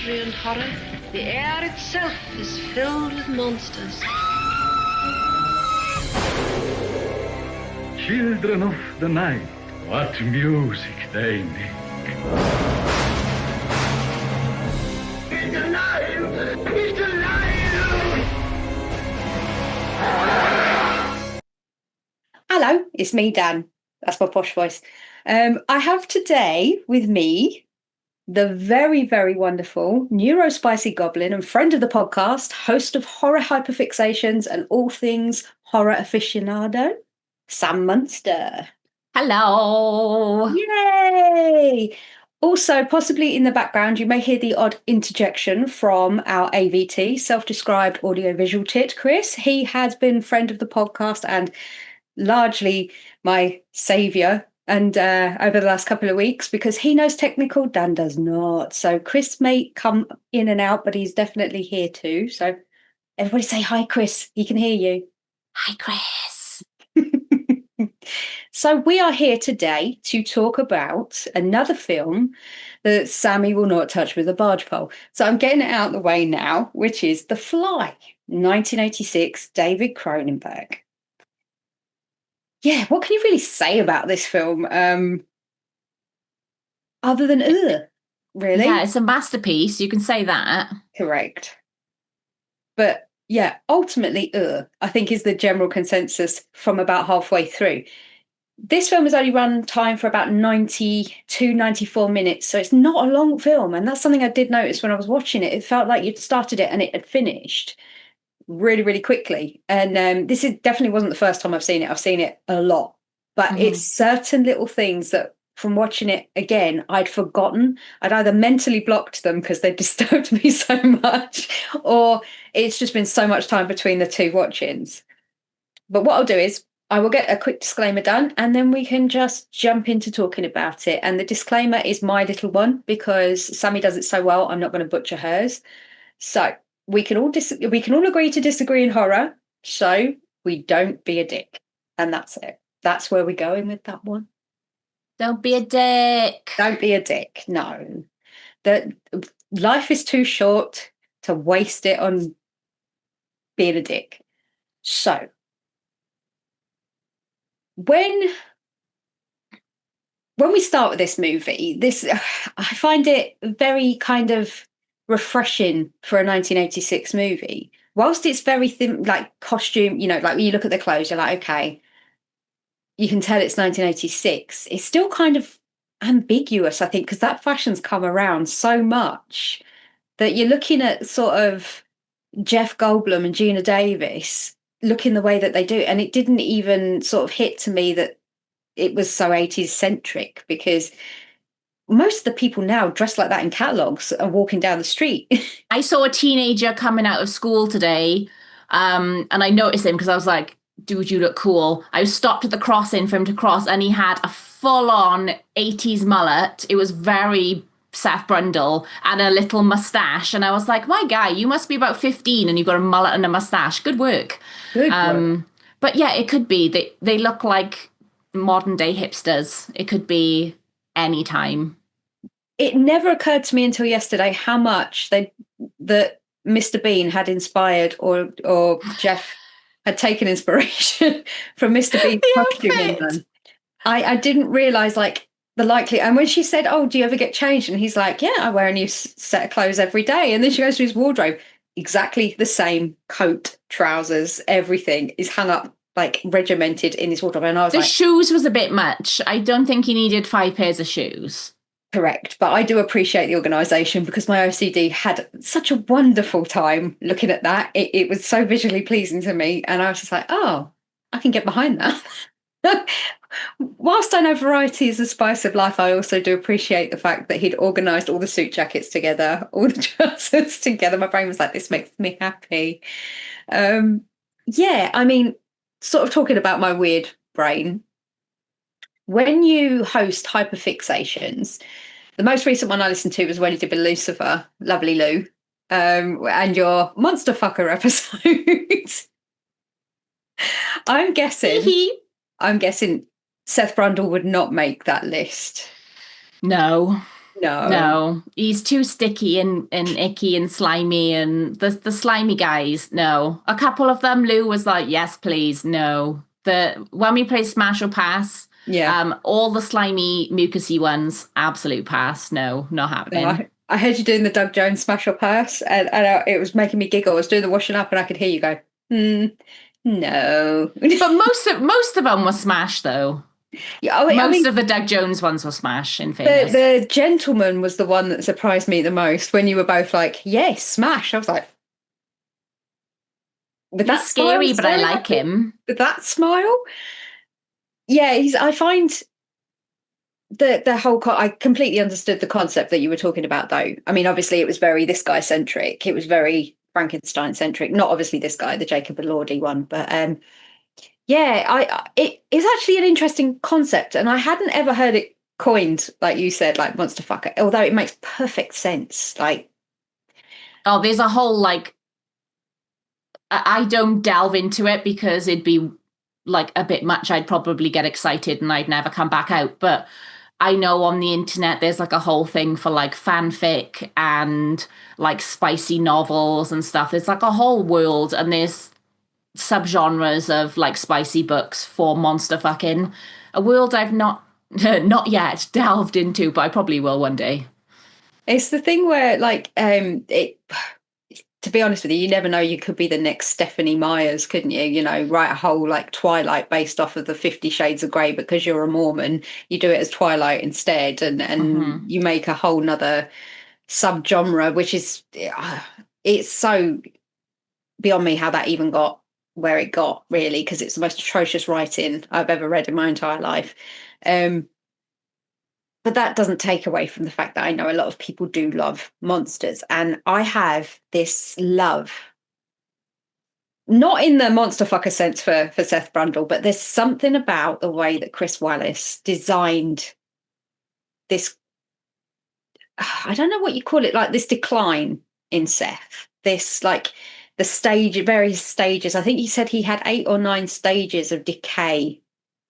mystery and horror, the air itself is filled with monsters. Children of the night, what music they make. He's alive! He's alive! Hello, it's me, Dan. That's my posh voice. I have today with me the very, very wonderful neurospicy goblin and friend of the podcast, host of Horror Hyperfixations and all things horror aficionado, Sam Munster. Hello. Yay! Also, possibly in the background, you may hear the odd interjection from our AVT, self-described audiovisual tit, Chris. He has been friend of the podcast and largely my saviour and over the last couple of weeks, because he knows technical, Dan does not. So Chris may come in and out, but he's definitely here too. So everybody say hi, Chris. He can hear you. Hi, Chris. So we are here today to talk about another film that Sammy will not touch with a barge pole. So I'm getting it out of the way now, which is The Fly, 1986, David Cronenberg. Yeah, what can you really say about this film? Other than, really? Yeah, it's a masterpiece. You can say that. Correct. But yeah, ultimately, I think is the general consensus from about halfway through. This film has only run time for about 92, 94 minutes. So it's not a long film. And that's something I did notice when I was watching it. It felt like you'd started it and it had finished really, really quickly. And this definitely wasn't the first time I've seen it. I've seen it a lot. But it's certain little things that from watching it again, I'd forgotten. I'd either mentally blocked them because they disturbed me so much, or it's just been so much time between the two watchings. But what I'll do is I will get a quick disclaimer done and then we can just jump into talking about it. And the disclaimer is my little one because Sammy does it so well, I'm not going to butcher hers. So we can all agree to disagree in horror. So we don't be a dick. And that's it. That's where we're going with that one. Don't be a dick. Don't be a dick. No. That life is too short to waste it on being a dick. So when we start with this movie, I find it very kind of refreshing for a 1986 movie. Whilst it's very thin, like costume, like when you look at the clothes, you're like, okay, you can tell it's 1986. It's still kind of ambiguous, I think, because that fashion's come around so much that you're looking at sort of Jeff Goldblum and Geena Davis looking the way that they do. And it didn't even sort of hit to me that it was so 80s centric, because most of the people now dressed like that in catalogs are walking down the street. I saw a teenager coming out of school today, and I noticed him because I was like, dude, you look cool. I stopped at the crossing for him to cross, and he had a full-on 80s mullet. It was very Seth Brundle, and a little mustache. And I was like, my guy, you must be about 15 and you've got a mullet and a mustache. Good work. Good work. But yeah, it could be. They look like modern day hipsters. It could be any time. It never occurred to me until yesterday how much that Mr. Bean had inspired or Jeff had taken inspiration from Mr. Bean's costume. I didn't realise the likely, and when she said, oh, do you ever get changed? And he's like, yeah, I wear a new set of clothes every day. And then she goes to his wardrobe, exactly the same coat, trousers, everything is hung up regimented in his wardrobe. And I was the shoes was a bit much. I don't think he needed 5 pairs of shoes. Correct. But I do appreciate the organisation because my OCD had such a wonderful time looking at that. It was so visually pleasing to me. And I was just like, oh, I can get behind that. Whilst I know variety is the spice of life, I also do appreciate the fact that he'd organised all the suit jackets together, all the trousers together. My brain was like, this makes me happy. Yeah, I mean, sort of talking about my weird brain. When you host hyperfixations, the most recent one I listened to was when you did with Lucifer, lovely Lou, and your Monster Fucker episode. I'm guessing Seth Brundle would not make that list. No. No, he's too sticky and icky and slimy, and the slimy guys, no. A couple of them, Lou was like, yes, please, no. When we play Smash or Pass, all the slimy, mucusy ones, absolute pass, no, not happening. No, I heard you doing the Doug Jones Smash or Pass, and it was making me giggle. I was doing the washing up, and I could hear you go, no. But most of them were Smash, though. Yeah, most of the Doug Jones ones were Smash, in fairness. The gentleman was the one that surprised me the most when you were both like, yes, Smash. I was like, with that scary, but I like him. With that smile. Yeah, I find the whole I completely understood the concept that you were talking about, though. I mean, obviously it was very this guy centric. It was very Frankenstein centric. Not obviously this guy, the Jacob Elordi one, but it is actually an interesting concept, and I hadn't ever heard it coined, like you said, like monster fucker, although it makes perfect sense. Like, oh, there's a whole, like, I don't delve into it because it'd be like a bit much. I'd probably get excited and I'd never come back out. But I know on the internet there's like a whole thing for like fanfic and like spicy novels and stuff. There's like a whole world, and there's subgenres of like spicy books for monster fucking, a world I've not yet delved into, but I probably will one day. It's the thing where like to be honest with you never know, you could be the next Stephanie Myers, couldn't you? You know, write a whole like Twilight based off of the 50 Shades of Grey, because you're a Mormon, you do it as Twilight instead, and you make a whole nother subgenre, which is it's so beyond me how that even got where it got, really, because it's the most atrocious writing I've ever read in my entire life. But that doesn't take away from the fact that I know a lot of people do love monsters, and I have this love, not in the monster fucker sense for Seth Brundle, but there's something about the way that Chris Wallace designed this, I don't know what you call it, like this decline in Seth, this like the various stages. I think he said he had 8 or 9 stages of decay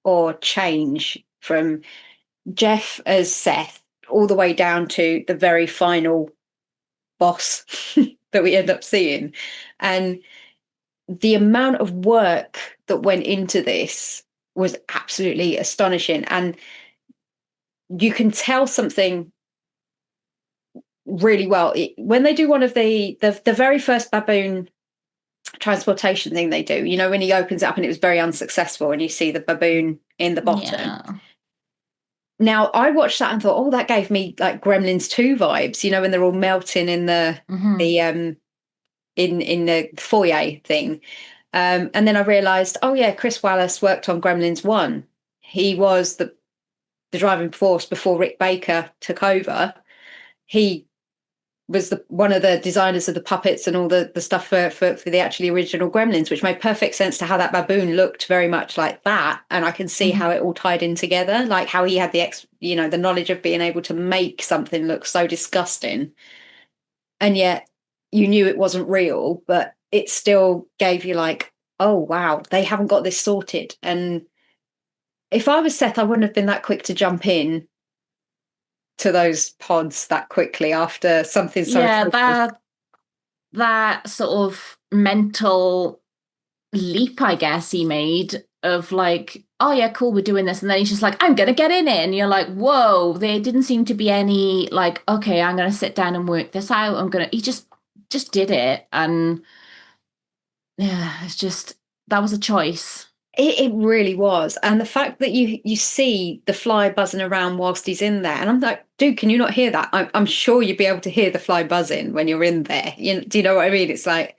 or change, from Jeff as Seth all the way down to the very final boss that we end up seeing. And the amount of work that went into this was absolutely astonishing. And you can tell something really well when they do one of the very first baboon transportation thing they do, you know, when he opens it up and it was very unsuccessful and you see the baboon in the bottom. Yeah. Now I watched that and thought, oh, that gave me like Gremlins 2 vibes, you know, when they're all melting in the in the foyer thing. And then I realized, oh yeah, Chris Wallace worked on Gremlins 1. He was the driving force before Rick Baker took over. He was one of the designers of the puppets and all the stuff for the actually original Gremlins, which made perfect sense to how that baboon looked very much like that. And I can see how it all tied in together, like how he had the knowledge of being able to make something look so disgusting. And yet you knew it wasn't real, but it still gave you like, oh, wow, they haven't got this sorted. And if I was Seth, I wouldn't have been that quick to jump in to those pods that quickly after something so that sort of mental leap, I guess, he made of like, oh yeah, cool, we're doing this, and then he's just like, I'm gonna get in it, and you're like, whoa, there didn't seem to be any like, okay, I'm gonna sit down and work this out, he just did it. And yeah, it's just, that was a choice. It really was. And the fact that you see the fly buzzing around whilst he's in there, and I'm like, dude, can you not hear that? I'm sure you'd be able to hear the fly buzzing when you're in there. Do you know what I mean? It's like,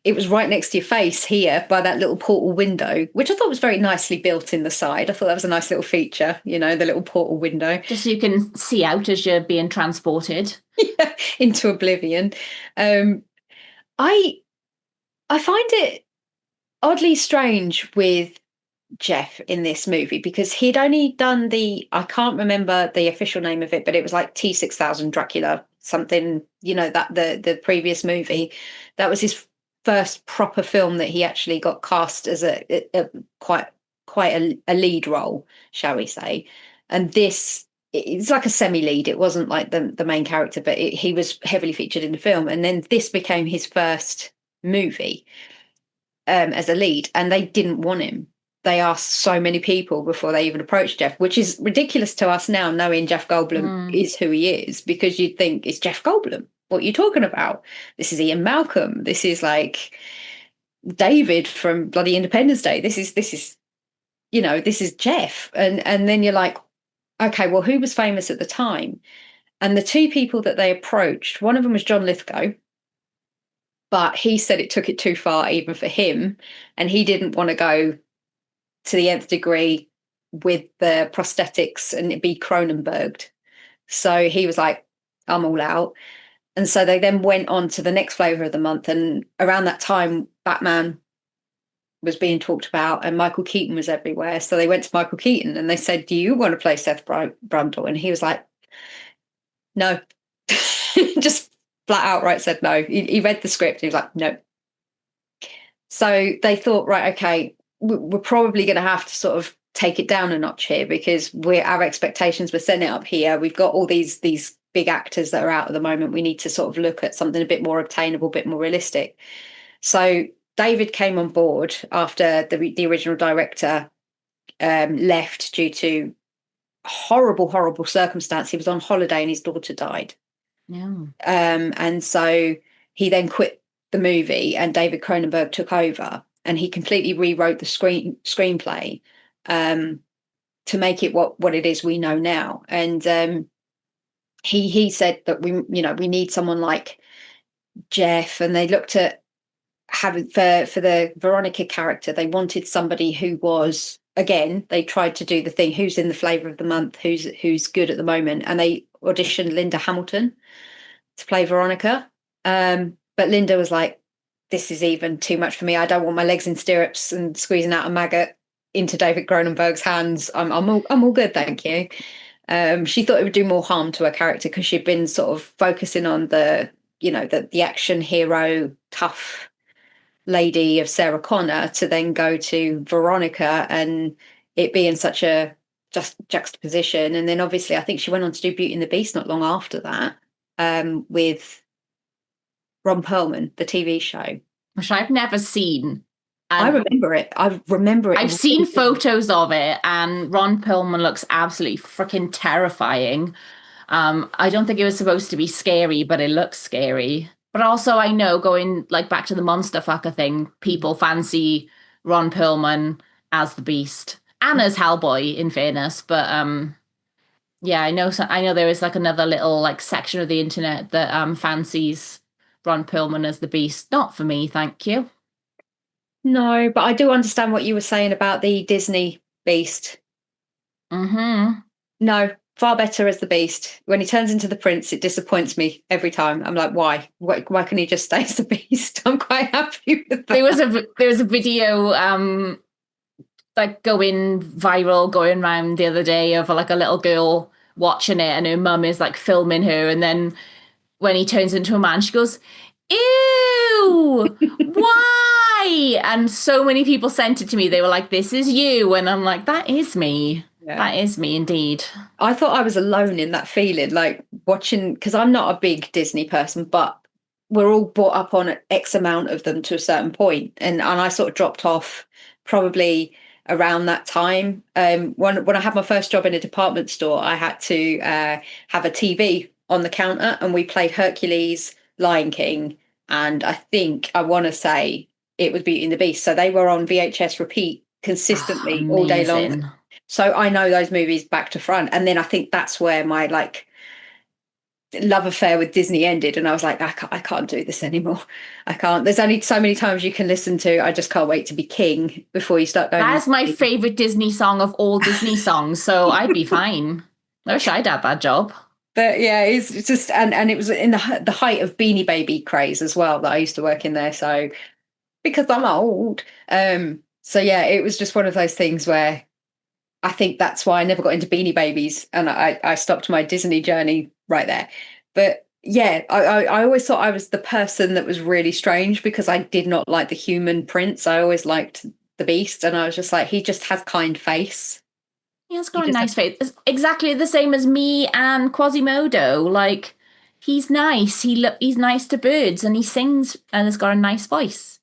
it was right next to your face here by that little portal window, which I thought was very nicely built in the side. I thought that was a nice little feature, you know, the little portal window. Just so you can see out as you're being transported. Yeah, into oblivion. I find it oddly strange with Jeff in this movie, because he'd only done I can't remember the official name of it, but it was like T-6000 Dracula something, you know, that the previous movie. That was his first proper film that he actually got cast as a quite a lead role, shall we say. And this it's like a semi-lead. It wasn't like the main character, but he was heavily featured in the film. And then this became his first movie as a lead, and they didn't want him. They asked so many people before they even approached Jeff, which is ridiculous to us now, knowing Jeff Goldblum is who he is, because you'd think it's Jeff Goldblum. What are you talking about? This is Ian Malcolm. This is like David from bloody Independence Day. This is this is Jeff. And then you're like, okay, well, who was famous at the time? And the two people that they approached, one of them was John Lithgow, but he said it took it too far even for him, and he didn't want to go to the nth degree with the prosthetics and it be Cronenberged. So he was like, I'm all out. And so they then went on to the next flavour of the month. And around that time, Batman was being talked about and Michael Keaton was everywhere. So they went to Michael Keaton and they said, do you want to play Seth Brundle? And he was like, no. Just flat outright said no. He read the script and he was like, no. So they thought, right, okay, we're probably going to have to sort of take it down a notch here, because our expectations were setting it up here. We've got all these big actors that are out at the moment. We need to sort of look at something a bit more obtainable, a bit more realistic. So David came on board after the original director left due to horrible circumstance. He was on holiday and his daughter died. Yeah. And so he then quit the movie and David Cronenberg took over, and he completely rewrote the screenplay to make it what it is we know now. And he said that we need someone like Jeff, and they looked at having for the Veronica character, they wanted somebody who was, again, they tried to do the thing, who's in the flavour of the month, who's good at the moment, and they auditioned Linda Hamilton to play Veronica. But Linda was like, this is even too much for me. I don't want my legs in stirrups and squeezing out a maggot into David Cronenberg's hands. I'm all good, thank you. She thought it would do more harm to her character because she'd been sort of focusing on the action hero, tough lady of Sarah Connor, to then go to Veronica and it being such a just juxtaposition. And then obviously I think she went on to do Beauty and the Beast not long after that, with Ron Perlman, the TV show, which I've never seen. I remember it. I've seen photos of it, and Ron Perlman looks absolutely freaking terrifying. I don't think it was supposed to be scary, but it looks scary. But also, I know, going like back to the monster fucker thing, people fancy Ron Perlman as the Beast and as Hellboy, in fairness. But yeah, I know there is like another little like section of the internet that fancies Ron Perlman as the Beast. Not for me, thank you. No, but I do understand what you were saying about the Disney Beast. Mm-hmm. No, far better as the Beast. When he turns into the Prince, it disappoints me every time. I'm like, why? Why can he just stay as the Beast? I'm quite happy with that. There was a video like going viral, going around the other day of like a little girl watching it, and her mum is like filming her, and then when he turns into a man, she goes, ew, why? And so many people sent it to me. They were like, this is you. And I'm like, that is me. Yeah. That is me indeed. I thought I was alone in that feeling, like watching, because I'm not a big Disney person, but we're all brought up on X amount of them to a certain point. And I sort of dropped off probably around that time. When I had my first job in a department store, I had to have a TV on the counter, and we played Hercules, Lion King, and I want to say it was Beauty and the Beast. So they were on VHS repeat consistently all day long. So I know those movies back to front. And then I think that's where my like love affair with Disney ended. And I was like, I can't do this anymore. I can't. There's only so many times you can listen to I Just Can't Wait to Be King before you start going. That's my favourite Disney song of all Disney songs. So I'd be fine. I wish I'd had that job. But yeah, it's just, and it was in the height of Beanie Baby craze as well that I used to work in there. So because I'm old. So yeah, it was just one of those things where I think that's why I never got into Beanie Babies, and I stopped my Disney journey right there. But yeah, I always thought I was the person that was really strange because I did not like the human prince. I always liked the Beast, and I was just like, he just has kind face. He has got a nice face. It's exactly the same as me and Quasimodo. Like, he's nice. He's nice to birds, and he sings and has got a nice voice.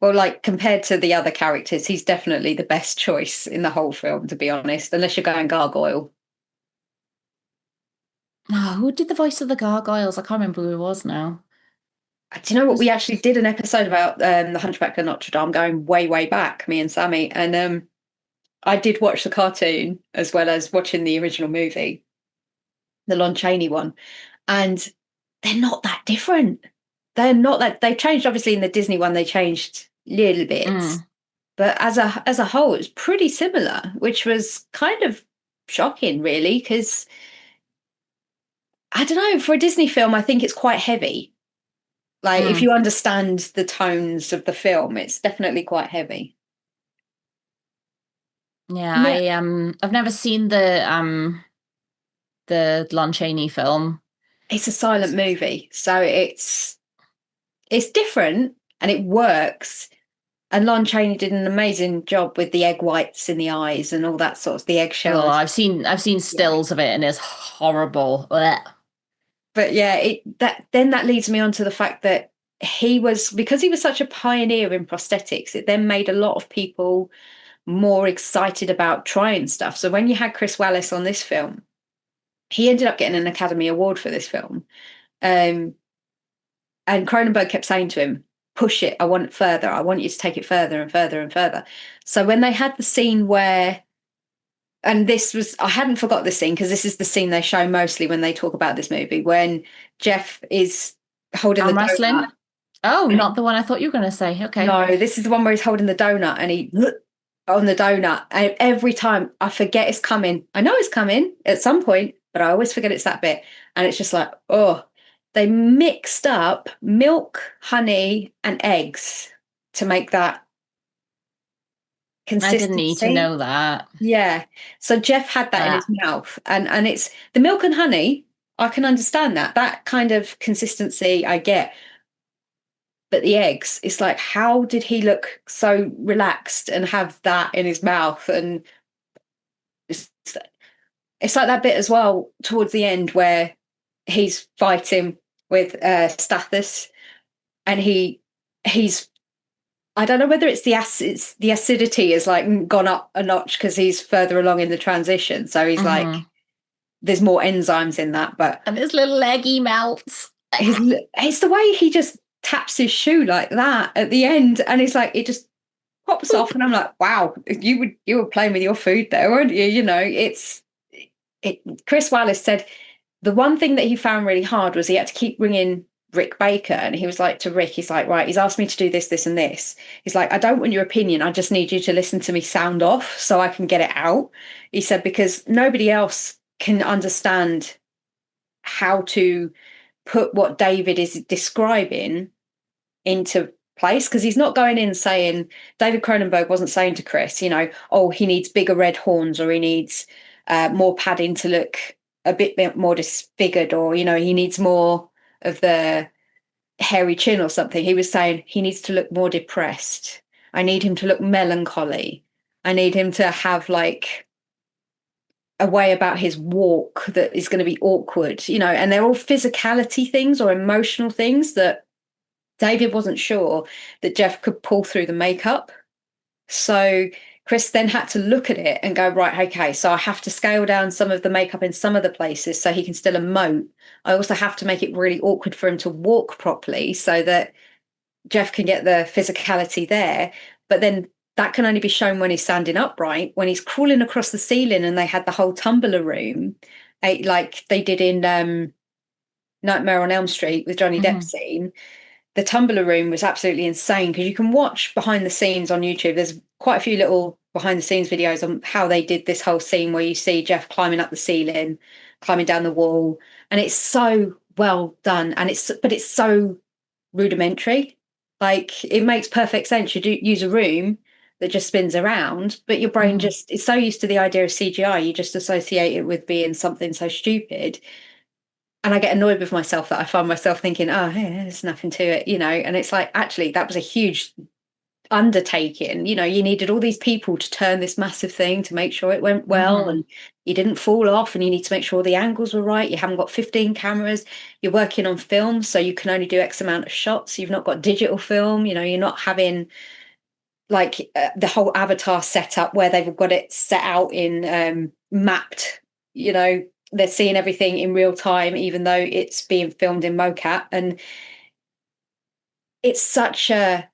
Well, like, compared to the other characters, he's definitely the best choice in the whole film, to be honest, unless you're going gargoyle. Oh, who did the voice of the gargoyles? I can't remember who it was now. Do you know what? We actually did an episode about the Hunchback of Notre Dame, going way, way back, me and Sammy. And I did watch the cartoon as well as watching the original movie, the Lon Chaney one. And they're not that different. They're not that. They changed, obviously, in the Disney one, they changed little bits. But as a whole, it was pretty similar, which was kind of shocking, really, because I don't know, for a Disney film, I think it's quite heavy. Like, if you understand the tones of the film, it's definitely quite heavy. Yeah, I've never seen the Lon Chaney film. It's a silent movie, so it's different and it works. And Lon Chaney did an amazing job with the egg whites in the eyes and all that sort of the eggshells. Oh, I've seen stills of it, and it's horrible. Blech. But yeah, that leads me on to the fact that because he was such a pioneer in prosthetics, it then made a lot of people more excited about trying stuff. So when you had Chris Wallace on this film, he ended up getting an Academy Award for this film. And Cronenberg kept saying to him, push it, I want it further. I want you to take it further and further and further. So when they had the scene where, and this was, I hadn't forgot this scene because this is the scene they show mostly when they talk about this movie, when Jeff is holding the wrestling. donut. Oh, not the one I thought you were going to say. Okay. No, this is the one where he's holding the donut and he on the donut. And every time I forget it's coming. I know it's coming at some point, but I always forget it's that bit. And it's just like, oh, they mixed up milk, honey, and eggs to make that consistency. I didn't need to know that. Yeah. So Jeff had that in his mouth. And it's the milk and honey, I can understand that. That kind of consistency I get. But the eggs, it's like, how did he look so relaxed and have that in his mouth? And it's like that bit as well towards the end where he's fighting with Stathis, and he's I don't know whether it's the acidity has like gone up a notch because he's further along in the transition. So he's like, there's more enzymes in that, and his little leggy melts. It's the way he just taps his shoe like that at the end, and it's like it just pops off, and I'm like, wow, you were playing with your food there, weren't you? You know, Chris Wallace said the one thing that he found really hard was he had to keep bringing Rick Baker, and he was like to Rick, he's like, right, he's asked me to do this, this and this. He's like, I don't want your opinion, I just need you to listen to me sound off so I can get it out. He said, because nobody else can understand how to put what David is describing into place, because he's not going in saying, David Cronenberg wasn't saying to Chris, you know, oh, he needs bigger red horns, or he needs more padding to look a bit more disfigured, or, you know, he needs more of the hairy chin or something. He was saying he needs to look more depressed. I need him to look melancholy. I need him to have like a way about his walk that is going to be awkward, you know, and they're all physicality things or emotional things that David wasn't sure that Jeff could pull through the makeup. So Chris then had to look at it and go, right, okay, so I have to scale down some of the makeup in some of the places so he can still emote. I also have to make it really awkward for him to walk properly so that Jeff can get the physicality there. But then that can only be shown when he's standing upright. When he's crawling across the ceiling, and they had the whole tumbler room, like they did in Nightmare on Elm Street with Johnny Depp scene. The tumbler room was absolutely insane, because you can watch behind the scenes on YouTube. There's quite a few little behind the scenes videos on how they did this whole scene where you see Jeff climbing up the ceiling, climbing down the wall, and it's so well done. And it's so rudimentary. Like, it makes perfect sense. You do use a room that just spins around, but your brain just is so used to the idea of CGI, you just associate it with being something so stupid. And I get annoyed with myself that I find myself thinking, oh, hey, there's nothing to it, you know. And it's like, actually, that was a huge undertaking. You know, you needed all these people to turn this massive thing to make sure it went well, and you didn't fall off, and you need to make sure the angles were right. You haven't got 15 cameras. You're working on film, so you can only do X amount of shots. You've not got digital film. You know, you're not having like the whole Avatar setup where they've got it set out in mapped, you know, they're seeing everything in real time, even though it's being filmed in mocap. And it's such an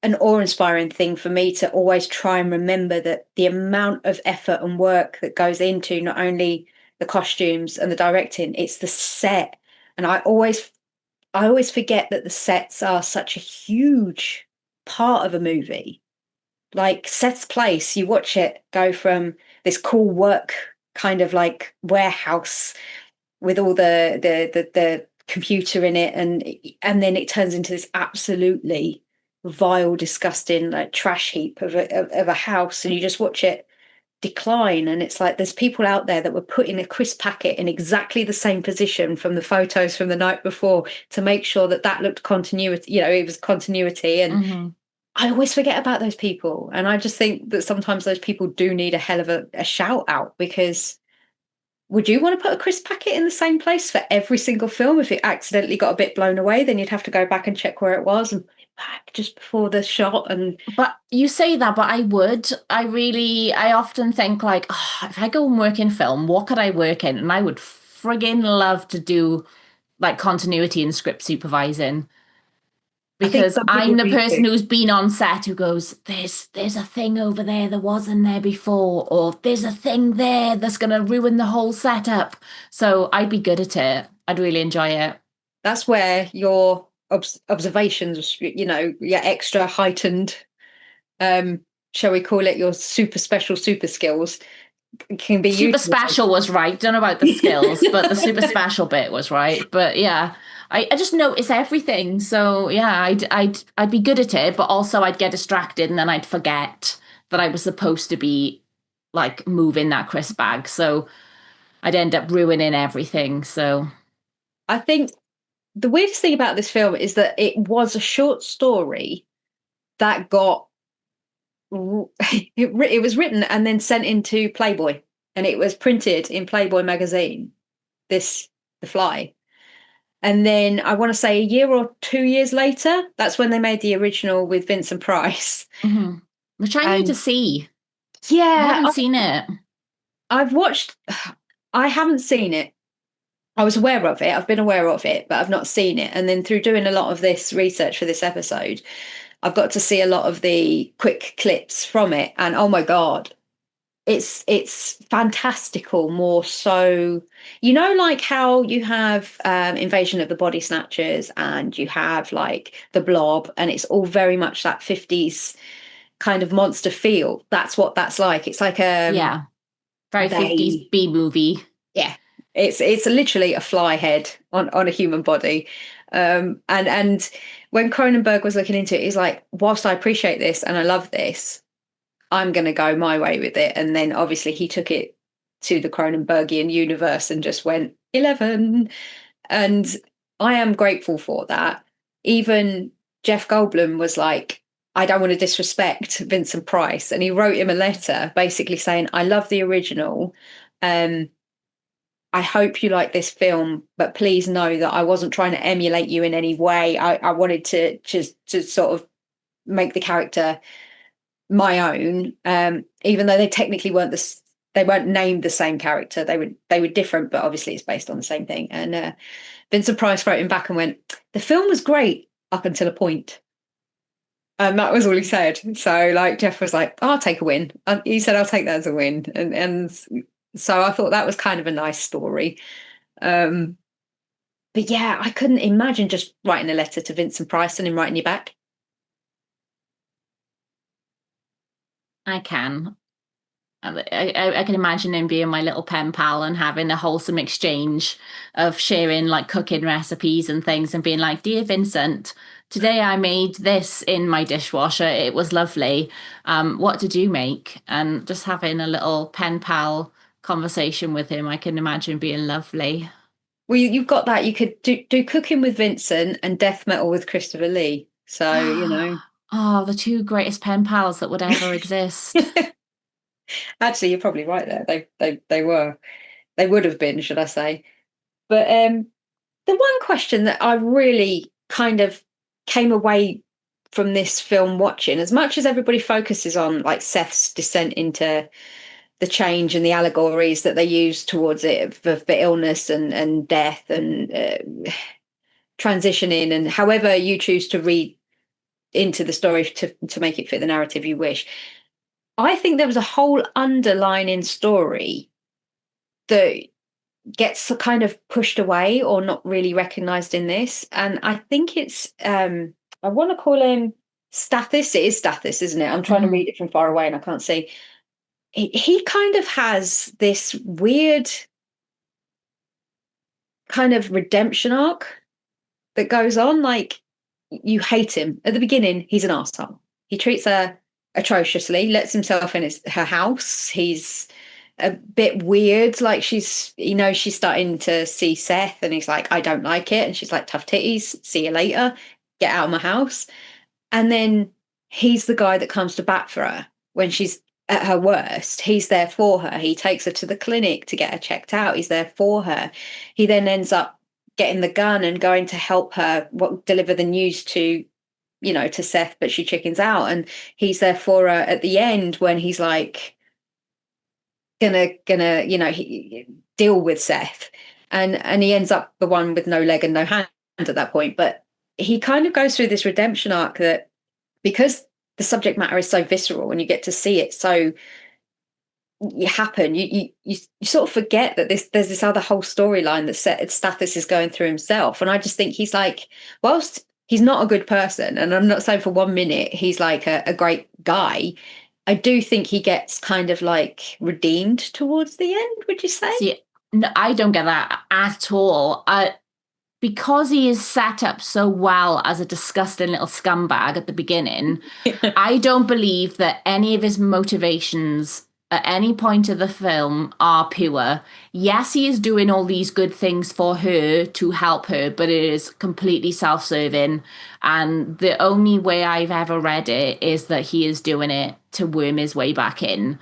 awe-inspiring thing for me to always try and remember that the amount of effort and work that goes into not only the costumes and the directing, it's the set. And I always forget that the sets are such a huge part of a movie. Like Seth's Place, you watch it go from this cool work kind of like warehouse with all the computer in it, and then it turns into this absolutely vile, disgusting like trash heap of a house, and you just watch it decline. And it's like there's people out there that were putting a crisp packet in exactly the same position from the photos from the night before to make sure that looked continuity, you know, it was continuity. And I always forget about those people, and I just think that sometimes those people do need a hell of a shout out, because would you want to put a crisp packet in the same place for every single film? If it accidentally got a bit blown away, then you'd have to go back and check where it was and put it back just before the shot. But you say that, but I often think like, if I go and work in film, what could I work in? And I would friggin' love to do like continuity and script supervising. Because I'm the person who's been on set who goes, there's a thing over there that wasn't there before, or there's a thing there that's going to ruin the whole setup. So I'd be good at it. I'd really enjoy it. That's where your observations, you know, your extra heightened, shall we call it, your super special super skills can be super special was right. Don't know about the skills, but the super special bit was right. But yeah, I just notice everything. So yeah, I'd be good at it, but also I'd get distracted and then I'd forget that I was supposed to be like moving that crisp bag. So I'd end up ruining everything. So I think the weirdest thing about this film is that it was a short story that got it was written and then sent into Playboy, and it was printed in Playboy magazine, The Fly. And then I want to say a year or 2 years later, that's when they made the original with Vincent Price. Which I need to see. Yeah. I haven't seen it. I haven't seen it. I was aware of it. I've been aware of it, but I've not seen it. And then through doing a lot of this research for this episode, I've got to see a lot of the quick clips from it. And oh my God, it's fantastical. More so, you know, like how you have Invasion of the Body Snatchers and you have like The Blob, and it's all very much that 50s kind of monster feel. That's what that's like. It's like very 50s B movie. Yeah, it's literally a fly head on a human body. And when Cronenberg was looking into it, he's like, whilst I appreciate this and I love this, I'm going to go my way with it. And then obviously he took it to the Cronenbergian universe and just went 11. And I am grateful for that. Even Jeff Goldblum was like, I don't want to disrespect Vincent Price. And he wrote him a letter basically saying, I love the original. I hope you like this film, but please know that I wasn't trying to emulate you in any way. I wanted to just to sort of make the character my own, even though they technically they weren't named the same character. They were different, but obviously it's based on the same thing. And Vincent Price wrote him back and went, the film was great up until a point. And that was all he said. So like Jeff was like, I'll take a win. He said, I'll take that as a win. And so I thought that was kind of a nice story. But yeah, I couldn't imagine just writing a letter to Vincent Price and him writing you back. I can. I can imagine him being my little pen pal and having a wholesome exchange of sharing like cooking recipes and things and being like, dear Vincent, today I made this in my dishwasher. It was lovely. What did you make? And just having a little pen pal conversation with him, I can imagine being lovely. Well, you've got that. You could do cooking with Vincent and death metal with Christopher Lee. So, you know. Oh, the two greatest pen pals that would ever exist. Actually, you're probably right there. They would have been, should I say? But the one question that I really kind of came away from this film watching, as much as everybody focuses on like Seth's descent into the change and the allegories that they use towards it for illness and death and transitioning, and however you choose to read into the story to make it fit the narrative you wish. I think there was a whole underlining story that gets kind of pushed away or not really recognized in this. And I think it's, I want to call him Stathis. It is Stathis, isn't it? I'm trying to read it from far away and I can't see. He kind of has this weird kind of redemption arc that goes on. Like, you hate him. At the beginning, he's an arsehole. He treats her atrociously, lets himself in her house. He's a bit weird. Like, she's starting to see Seth and he's like, I don't like it. And she's like, tough titties, see you later, get out of my house. And then he's the guy that comes to bat for her when she's at her worst. He's there for her. He takes her to the clinic to get her checked out. He's there for her. He then ends up getting the gun and going to help her deliver the news to Seth, but she chickens out. And he's there for her at the end when he's like gonna deal with Seth, and he ends up the one with no leg and no hand at that point. But he kind of goes through this redemption arc that, because the subject matter is so visceral and you get to see it so happen, you sort of forget that there's this other whole storyline that Stathis is going through himself. And I just think he's like, whilst he's not a good person, and I'm not saying for 1 minute he's like a great guy, I do think he gets kind of like redeemed towards the end, would you say? See, no, I don't get that at all. Because he is set up so well as a disgusting little scumbag at the beginning, I don't believe that any of his motivations at any point of the film are pure. Yes, he is doing all these good things for her to help her, but it is completely self-serving. And the only way I've ever read it is that he is doing it to worm his way back in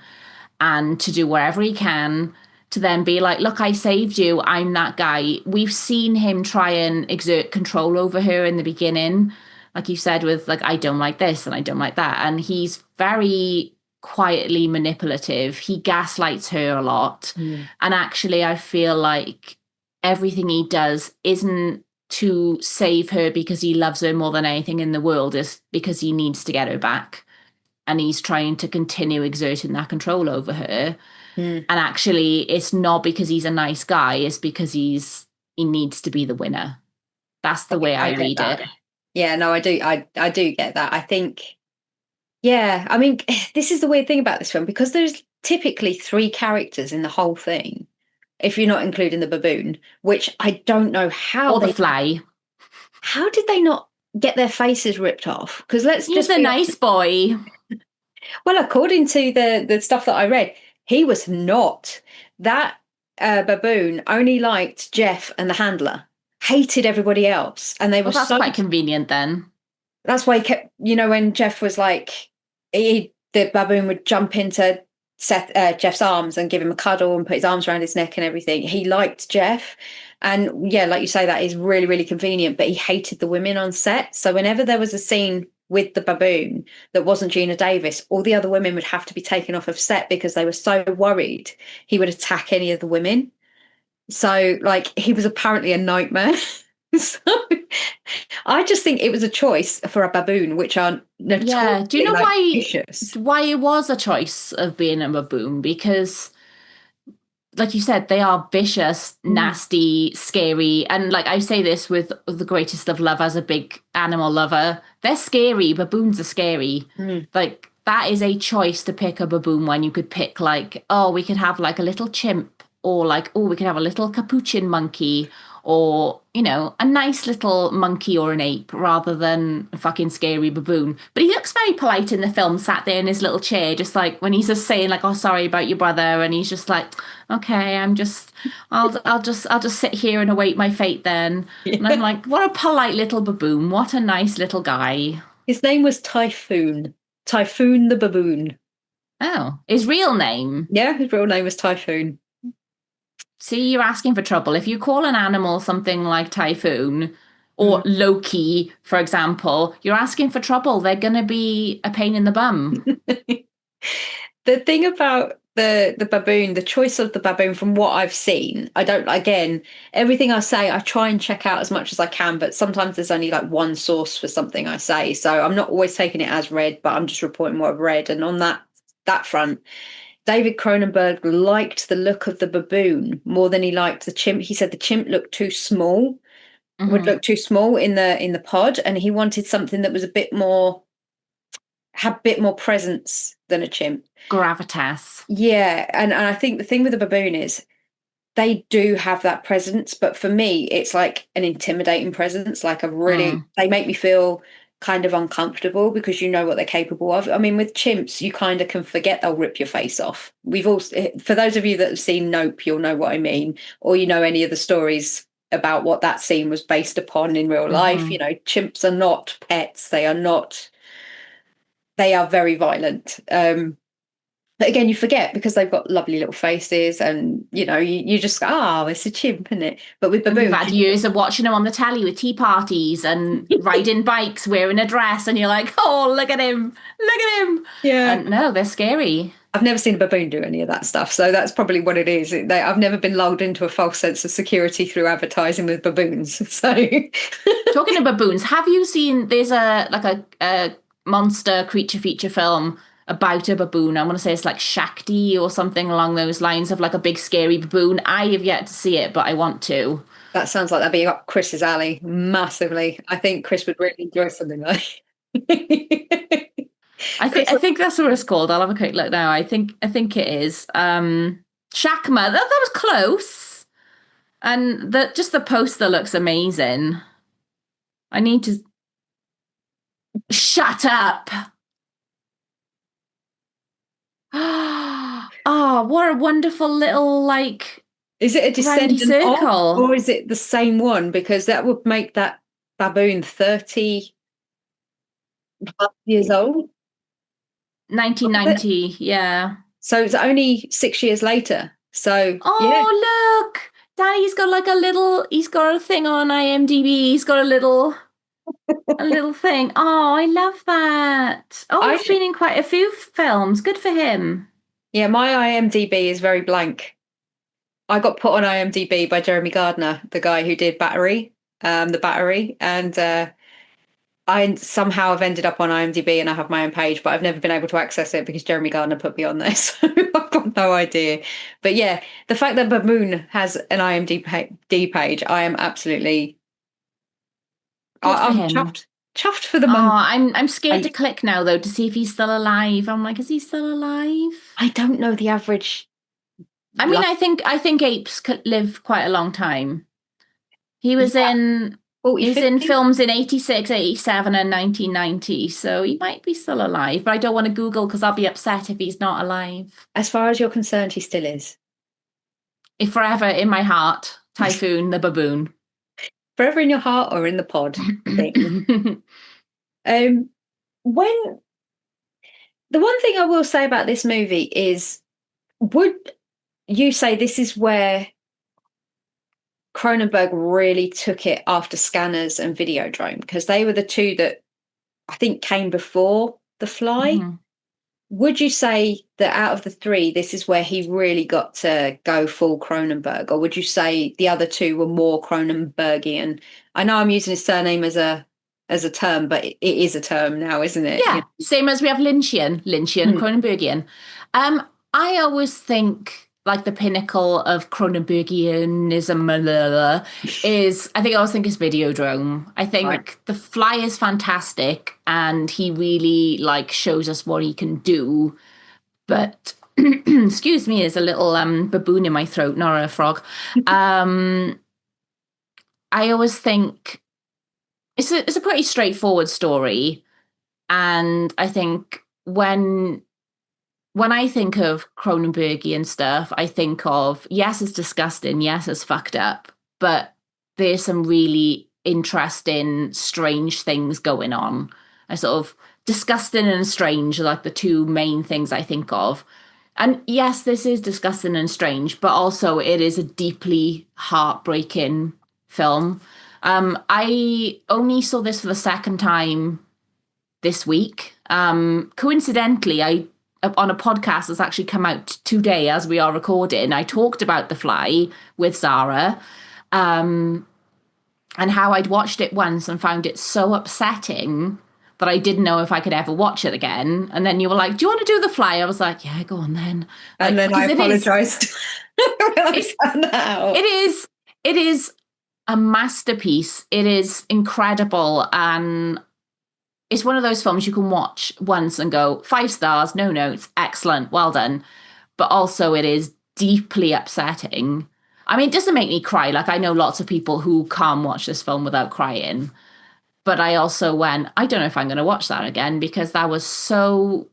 and to do whatever he can to then be like, look, I saved you. I'm that guy. We've seen him try and exert control over her in the beginning, like you said, with like, I don't like this and I don't like that. And he's very quietly manipulative. He gaslights her a lot. And actually, I feel like everything he does isn't to save her because he loves her more than anything in the world, is because he needs to get her back. And he's trying to continue exerting that control over her. And actually, it's not because he's a nice guy, it's because he needs to be the winner. That's the way I read it. Yeah, no, I do get that. I think, yeah, I mean, this is the weird thing about this film, because there's typically 3 characters in the whole thing, if you're not including the baboon, which I don't know how. Or the fly. How did they not get their faces ripped off? Because he's a nice boy. Well, according to the stuff that I read, he was not. That baboon only liked Jeff and the handler, hated everybody else. And they were that's quite convenient then. That's why he kept, when Jeff was like, the baboon would jump into Jeff's arms and give him a cuddle and put his arms around his neck and everything. He liked Jeff. And yeah, like you say, that is really, really convenient, but he hated the women on set. So whenever there was a scene with the baboon that wasn't Geena Davis, all the other women would have to be taken off of set because they were so worried he would attack any of the women. So like, he was apparently a nightmare. So I just think it was a choice for a baboon, which are notoriously, yeah. Do you know vicious. why it was a choice of being a baboon? Because, like you said, they are vicious, nasty, scary. And like I say this with the greatest of love as a big animal lover, they're scary. Baboons are scary. Like, that is a choice to pick a baboon when you could pick like, oh, we could have like a little chimp, or like, oh, we could have a little capuchin monkey, or, a nice little monkey or an ape rather than a fucking scary baboon. But he looks very polite in the film, sat there in his little chair, just like when he's just saying like, oh, sorry about your brother. And he's just like, okay, I'll just sit here and await my fate then. Yeah. And I'm like, what a polite little baboon. What a nice little guy. His name was Typhoon. Typhoon the baboon. Oh, his real name? Yeah, his real name was Typhoon. See, you're asking for trouble. If you call an animal something like Typhoon or Loki, for example, you're asking for trouble. They're going to be a pain in the bum. The thing about the baboon, the choice of the baboon from what I've seen, I don't, again, everything I say, I try and check out as much as I can, but sometimes there's only like one source for something I say. So I'm not always taking it as read, but I'm just reporting what I've read. And on that front, David Cronenberg liked the look of the baboon more than he liked the chimp. He said the chimp looked too small, would look too small in the pod, and he wanted something that was a bit more, had a bit more presence than a chimp. Gravitas. Yeah, and I think the thing with the baboon is they do have that presence, but for me, it's like an intimidating presence. Like a really, they make me feel kind of uncomfortable because you know what they're capable of. I mean, with chimps, you kind of can forget they'll rip your face off. We've all, for those of you that have seen Nope, you'll know what I mean, or you know any of the stories about what that scene was based upon in real life. You know, chimps are not pets. They are not. They are very violent. But again, you forget because they've got lovely little faces, and you know, you just go, oh, it's a chimp, isn't it? But with baboons, we've had years of watching them on the telly with tea parties and riding bikes, wearing a dress, and you're like, oh, look at him. Yeah, and no, they're scary. I've never seen a baboon do any of that stuff, so that's probably what it is. I've never been lulled into a false sense of security through advertising with baboons. So, talking of baboons, have you seen? There's a monster creature feature film about a baboon. I want to say it's like Shakti or something along those lines, of like a big scary baboon. I have yet to see it, but I want to. That sounds like that'd be up Chris's alley massively. I think Chris would really enjoy something like that. I think that's what it's called. I'll have a quick look now. I think it is. Shakma. That was close. And just the poster looks amazing. I need to shut up. Oh, what a wonderful little, like, is it a descendant circle of, or is it the same one? Because that would make that baboon 30 years old. 1990, yeah. So it's only 6 years later. So look, Daddy's got like he's got a thing on IMDb. He's got a little thing. Oh, I love that. Oh, he's been in quite a few films. Good for him. Yeah, my IMDb is very blank. I got put on IMDb by Jeremy Gardner, the guy who did The Battery, and I somehow have ended up on IMDb and I have my own page, but I've never been able to access it because Jeremy Gardner put me on there, so I've got no idea. But yeah, the fact that Baboon has an IMDb page, I am absolutely... I'm chuffed for the month. I'm scared to click now, though, to see if he's still alive. I'm like, is he still alive? I don't know the average. I mean, I think apes could live quite a long time. He was in films in 86, 87 and 1990, so he might be still alive, but I don't want to Google because I'll be upset if he's not alive. As far as you're concerned, he still is. If forever in my heart, Typhoon the baboon. Forever in your heart or in the pod. When the one thing I will say about this movie is, would you say this is where Cronenberg really took it after Scanners and Videodrome? Because they were the two that I think came before The Fly. Would you say that out of the three, this is where he really got to go full Cronenberg? Or would you say the other two were more Cronenbergian? I know I'm using his surname as a term, but it is a term now, isn't it? Yeah, same as we have Lynchian, Cronenbergian. I always think like the pinnacle of Cronenbergianism is, I always think is Videodrome. I think The Fly is fantastic and he really like shows us what he can do. But excuse me, there's a little baboon in my throat, not a frog. I always think it's a pretty straightforward story. And I think when I think of Cronenbergian stuff, I think of, yes, it's disgusting, yes, it's fucked up, but there's some really interesting, strange things going on. I sort of disgusting and strange are like the two main things I think of. And yes, this is disgusting and strange, but also it is a deeply heartbreaking film. I only saw this for the second time this week. Coincidentally, I on a podcast that's actually come out today as we are recording, I talked about The Fly with Zara, and how I'd watched it once and found it so upsetting that I didn't know if I could ever watch it again. And then you were like, do you want to do The Fly? I was like, yeah, go on then. And then I apologized when I found that out. It is a masterpiece. It is incredible. And it's one of those films you can watch once and go, 5 stars, no notes, excellent, well done. But also it is deeply upsetting. I mean, it doesn't make me cry. Like, I know lots of people who can't watch this film without crying. But I also went, I don't know if I'm going to watch that again, because that was so...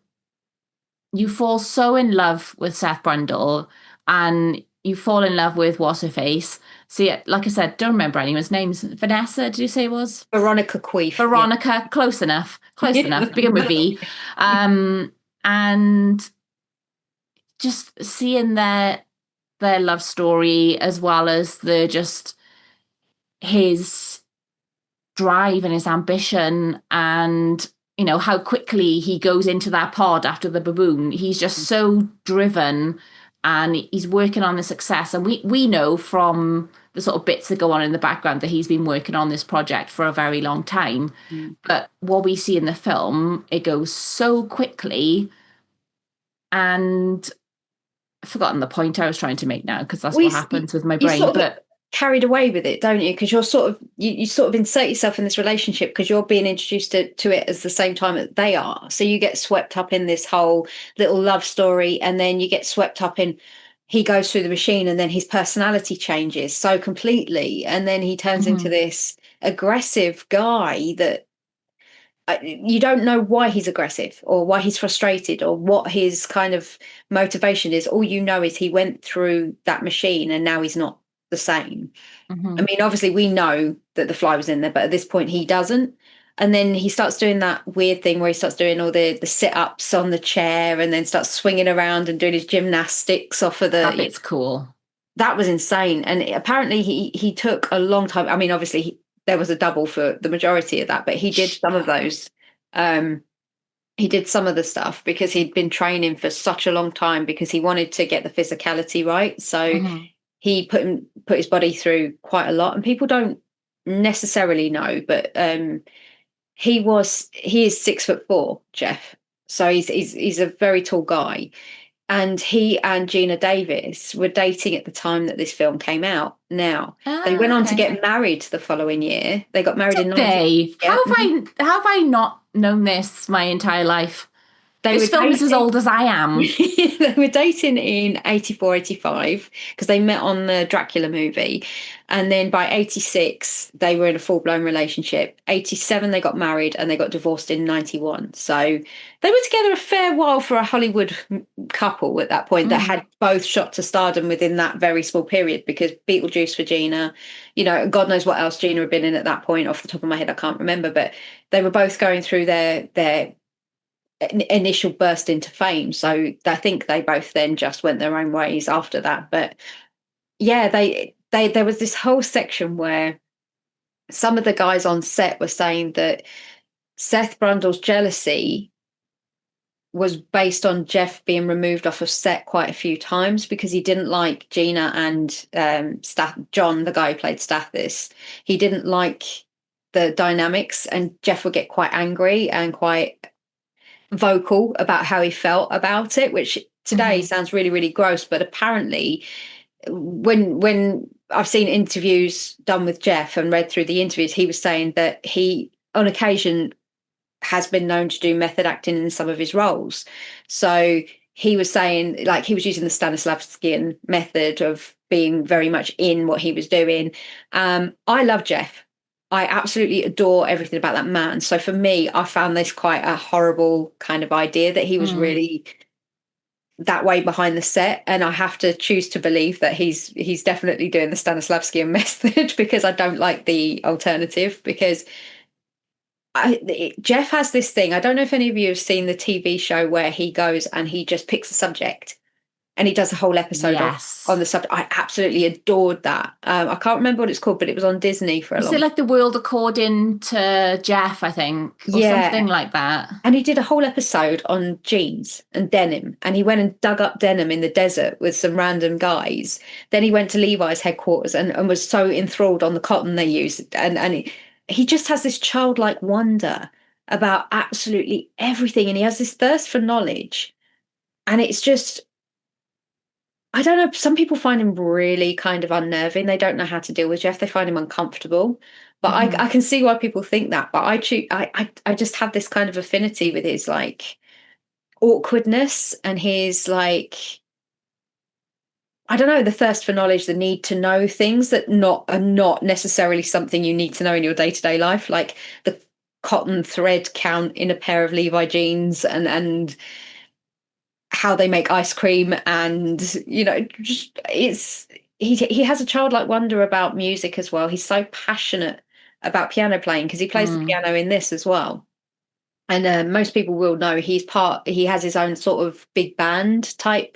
You fall so in love with Seth Brundle, and you fall in love with what's-her-face. See, like I said, don't remember anyone's names. Vanessa, did you say it was? Veronica Queef. Veronica, yeah. Close enough. Begin with V. And just seeing their love story, as well as his drive and his ambition, and how quickly he goes into that pod after the baboon. He's just so driven, and he's working on the success. And we know from the sort of bits that go on in the background that he's been working on this project for a very long time. But what we see in the film, it goes so quickly. And I've forgotten the point I was trying to make now, because that's what happens with my brain. But carried away with it, don't you? Because you're sort of you sort of insert yourself in this relationship because you're being introduced to it at the same time that they are. So you get swept up in this whole little love story, and then you get swept up in he goes through the machine, and then his personality changes so completely, and then he turns into this aggressive guy that you don't know why he's aggressive or why he's frustrated or what his kind of motivation is. All you know is he went through that machine and now he's not the same. I mean, obviously we know that the fly was in there, but at this point he doesn't. And then he starts doing that weird thing where he starts doing all the sit-ups on the chair, and then starts swinging around and doing his gymnastics off of the... That bit's cool. That was insane. And apparently he took a long time. I mean, obviously there was a double for the majority of that, but he did some of those. He did some of the stuff because he'd been training for such a long time, because he wanted to get the physicality right. So he put his body through quite a lot, and people don't necessarily know, but he is 6'4", Jeff. So he's a very tall guy, and he and Geena Davis were dating at the time that this film came out. Now they went on to get married the following year. They got married in 19... How have I not known this my entire life? This film is as old as I am. They were dating in 84, 85, because they met on the Dracula movie. And then by 86, they were in a full-blown relationship. 87, they got married, and they got divorced in 91. So they were together a fair while for a Hollywood couple at that point that had both shot to stardom within that very small period, because Beetlejuice for Geena, God knows what else Geena had been in at that point. Off the top of my head, I can't remember. But they were both going through their initial burst into fame, so I think they both then just went their own ways after that. But yeah, they there was this whole section where some of the guys on set were saying that Seth Brundle's jealousy was based on Jeff being removed off of set quite a few times, because he didn't like Geena and John, the guy who played Stathis. He didn't like the dynamics, and Jeff would get quite angry and quite vocal about how he felt about it, which today sounds really, really gross. But apparently when I've seen interviews done with Jeff and read through the interviews, he was saying that he on occasion has been known to do method acting in some of his roles. So he was saying, like, he was using the Stanislavskian method of being very much in what he was doing. I love Jeff. I absolutely adore everything about that man. So for me, I found this quite a horrible kind of idea that he was really that way behind the set. And I have to choose to believe that he's definitely doing the Stanislavskian method, because I don't like the alternative, because Jeff has this thing. I don't know if any of you have seen the TV show where he goes and he just picks a subject and he does a whole episode Yes. on the subject. I absolutely adored that. I can't remember what it's called, but it was on Disney for a Is long it like the world according to Jeff, I think, or something like that? And he did a whole episode on jeans and denim, and he went and dug up denim in the desert with some random guys. Then he went to Levi's headquarters and was so enthralled on the cotton they used. And he just has this childlike wonder about absolutely everything, and he has this thirst for knowledge. And it's just, I don't know, some people find him really kind of unnerving. They don't know how to deal with Jeff. They find him uncomfortable. But I can see why people think that. But I just have this kind of affinity with his like awkwardness and his like, I don't know, the thirst for knowledge, the need to know things that are not necessarily something you need to know in your day-to-day life, like the cotton thread count in a pair of Levi jeans and how they make ice cream, and just he has a childlike wonder about music as well. He's so passionate about piano playing because he plays the piano in this as well. And most people will know he has his own sort of big band type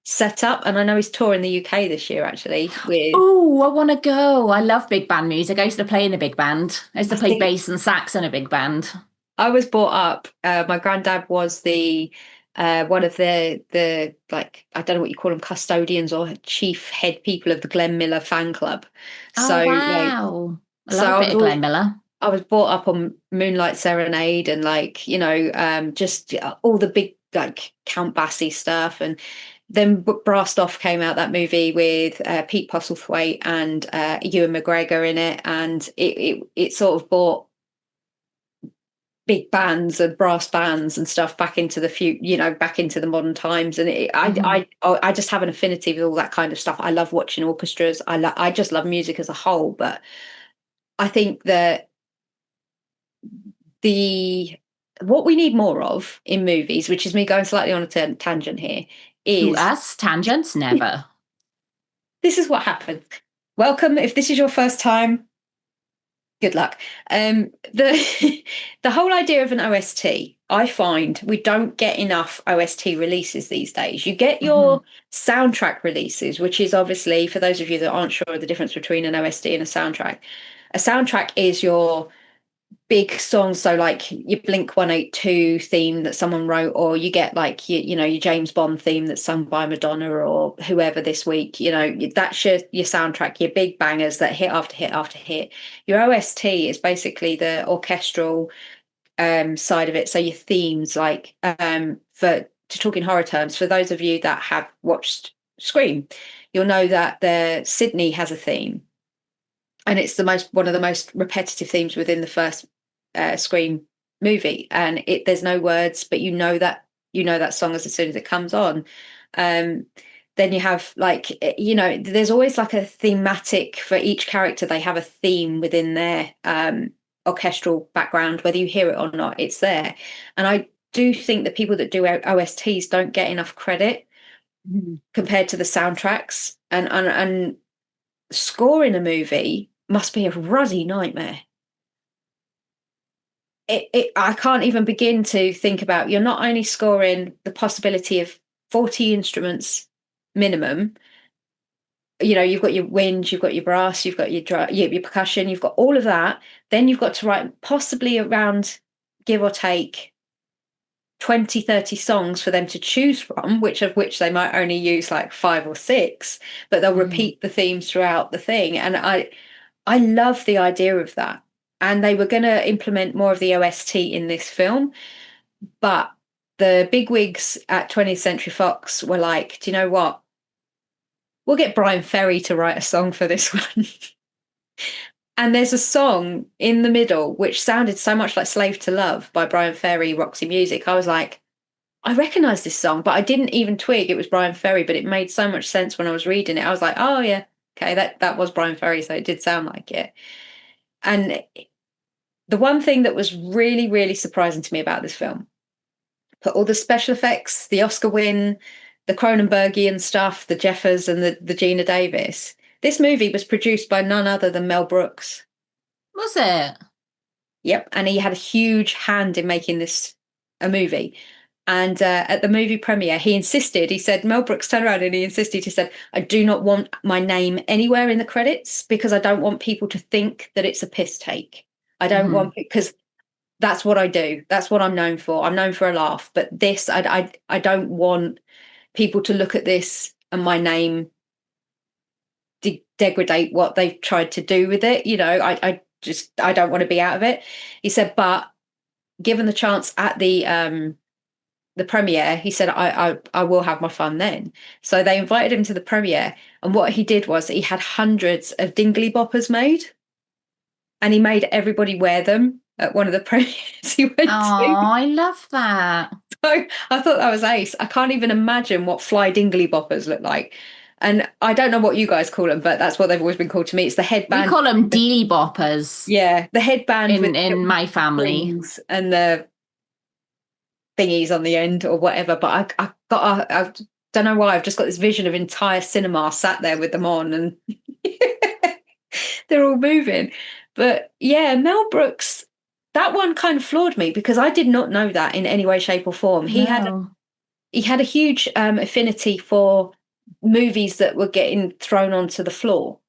setup, and I know he's touring the UK this year actually with I want to go. I love big band music. I used to play in a big band. I used to play bass and sax in a big band. I was brought up, my granddad was the one of the like, I don't know what you call them, custodians or chief head people of the Glenn Miller fan club. So wow. I love a bit of Glenn Miller. I was brought up on Moonlight Serenade and like, just all the big like Count Basie stuff. And then Brassed Off came out, that movie with Pete Postlethwaite and Ewan McGregor in it. And it sort of brought big bands and brass bands and stuff back into the back into the modern times. And I just have an affinity with all that kind of stuff. I love watching orchestras. I just love music as a whole. But I think that what we need more of in movies, which is me going slightly on a tangent here, is us tangents never. This is what happens. Welcome. If this is your first time, good luck. The whole idea of an OST, I find we don't get enough OST releases these days. You get your soundtrack releases, which is obviously, for those of you that aren't sure of the difference between an OST and a soundtrack. A soundtrack is your big songs, so like your Blink 182 theme that someone wrote, or you get like your James Bond theme that's sung by Madonna or whoever this week. That's your soundtrack, your big bangers that hit after hit after hit. Your OST is basically the orchestral side of it, so your themes, like to talk in horror terms, for those of you that have watched Scream, you'll know that the Sydney has a theme, and it's one of the most repetitive themes within the first Scream movie. And there's no words, but you know that song as soon as it comes on. Then you have like, there's always like a thematic for each character. They have a theme within their orchestral background, whether you hear it or not, it's there. And I do think that people that do OSTs don't get enough credit compared to the soundtracks. And scoring a movie must be a ruddy nightmare. I can't even begin to think about, you're not only scoring the possibility of 40 instruments minimum, you've got your wind, you've got your brass, you've got your percussion, you've got all of that. Then you've got to write possibly around, give or take, 20, 30 songs for them to choose from, which they might only use like 5 or 6, but they'll repeat the themes throughout the thing. And I love the idea of that. And they were going to implement more of the OST in this film, but the bigwigs at 20th Century Fox were like, do you know what? We'll get Brian Ferry to write a song for this one. And there's a song in the middle which sounded so much like Slave to Love by Brian Ferry, Roxy Music. I was like, I recognise this song, but I didn't even twig it was Brian Ferry, but it made so much sense when I was reading it. I was like, oh yeah, okay, that was Brian Ferry, so it did sound like it. And the one thing that was really, really surprising to me about this film, put all the special effects, the Oscar win, the Cronenbergian stuff, the Jeffers and the Geena Davis. This movie was produced by none other than Mel Brooks. Was it? Yep. And he had a huge hand in making this a movie. And at the movie premiere, he insisted, he said, Mel Brooks turned around and he insisted, he said, I do not want my name anywhere in the credits because I don't want people to think that it's a piss take. I don't want, because that's what I do. That's what I'm known for. I'm known for a laugh. But this, I don't want people to look at this and my name degrade what they've tried to do with it. You know, I don't want to be out of it. He said, but given the chance at the premiere, he said, I will have my fun then. So they invited him to the premiere, and what he did was he had hundreds of dingly boppers made, and he made everybody wear them at one of the premieres he went to. Oh, I love that. So I thought that was ace. I can't even imagine what fly dingly boppers look like. And I don't know what you guys call them, but that's what they've always been called to me. It's the headband. We call them deely boppers. Yeah, the headband in my family, and the thingies on the end or whatever. But I don't know why, I've just got this vision of entire cinema sat there with them on, and they're all moving. But yeah, Mel Brooks, that one kind of floored me because I did not know that in any way, shape, or form. He had a huge affinity for movies that were getting thrown onto the floor,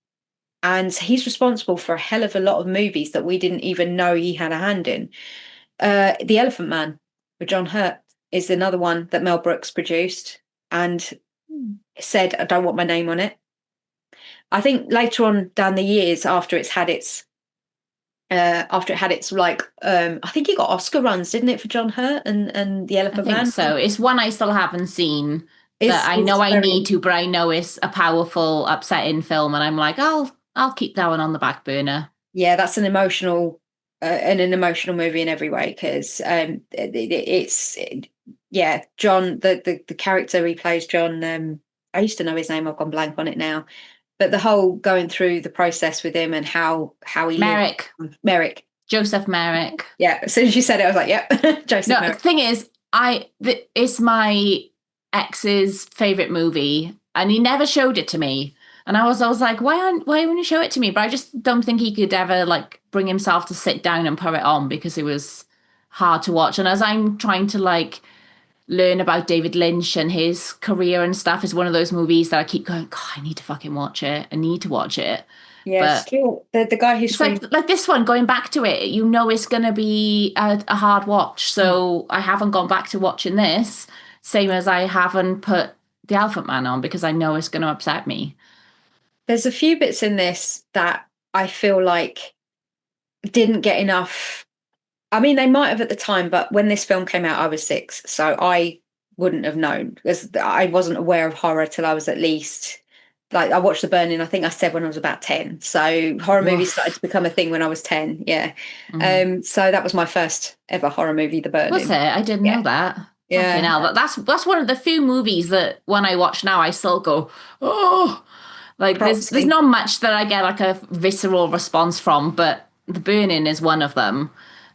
and he's responsible for a hell of a lot of movies that we didn't even know he had a hand in. The Elephant Man with John Hurt is another one that Mel Brooks produced and said, I don't want my name on it. I think later on down the years, after it had its like I think it got Oscar runs, didn't it, for John Hurt and The Elephant Man? So it's one I still haven't seen. That I know I need to, but I know it's a powerful, upsetting film, and I'm like, I'll keep that one on the back burner. Yeah, that's an emotional movie in every way, because John, the character he plays, John. I used to know his name. I've gone blank on it now. But the whole going through the process with him and how he Merrick. Joseph Merrick. Yeah, as soon as you said it, I was like, yep, Joseph Merrick. The thing is, it's my ex's favorite movie, and he never showed it to me. And I was like, why wouldn't you show it to me? But I just don't think he could ever like bring himself to sit down and put it on because it was hard to watch. And as I'm trying to like learn about David Lynch and his career and stuff, is one of those movies that I keep going, God, I need to fucking watch it. I need to watch it. Yeah, but still, the guy who's like this one, going back to it, you know, it's going to be a hard watch. So I haven't gone back to watching this, same as I haven't put The Elephant Man on, because I know it's going to upset me. There's a few bits in this that I feel like didn't get enough. I mean, they might have at the time, but when this film came out, I was 6, so I wouldn't have known, because I wasn't aware of horror till I was at least, like, I watched The Burning, I think I said when I was about 10. So horror movies started to become a thing when I was 10. Yeah. So that was my first ever horror movie, The Burning. Was it? I didn't know that. Yeah. But that's one of the few movies that when I watch now, I still go, oh, like there's not much that I get like a visceral response from, but The Burning is one of them.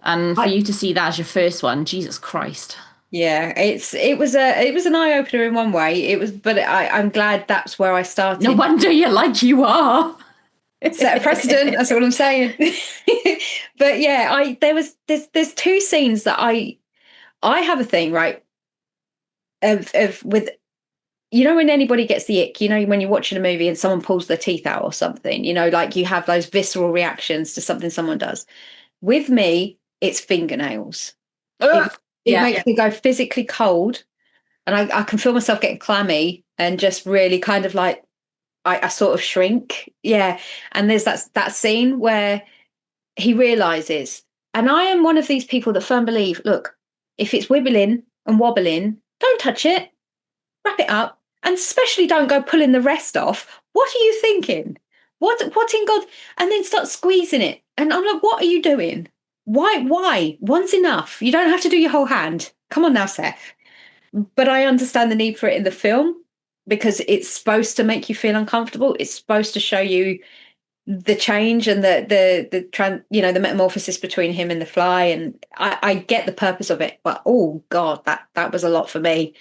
And for you to see that as your first one, Jesus Christ. Yeah, it was an eye opener in one way. But I'm glad that's where I started. No wonder you're like you are. Set a precedent. That's all I'm saying. But yeah, there's 2 scenes that I have a thing, right, of with, you know, when anybody gets the ick, you know, when you're watching a movie and someone pulls their teeth out or something, you know, like you have those visceral reactions to something someone does. With me, it's fingernails. It makes me go physically cold, and I can feel myself getting clammy and just really kind of like I sort of shrink. Yeah. And there's that scene where he realizes, and I am one of these people that firmly believe, look, if it's wibbling and wobbling, don't touch it, wrap it up, and especially don't go pulling the rest off. What are you thinking? What in God? And then start squeezing it. And I'm like, what are you doing? Why? One's enough. You don't have to do your whole hand. Come on now, Seth. But I understand the need for it in the film, because it's supposed to make you feel uncomfortable. It's supposed to show you the change and the metamorphosis between him and the fly. And I get the purpose of it, but oh God, that was a lot for me.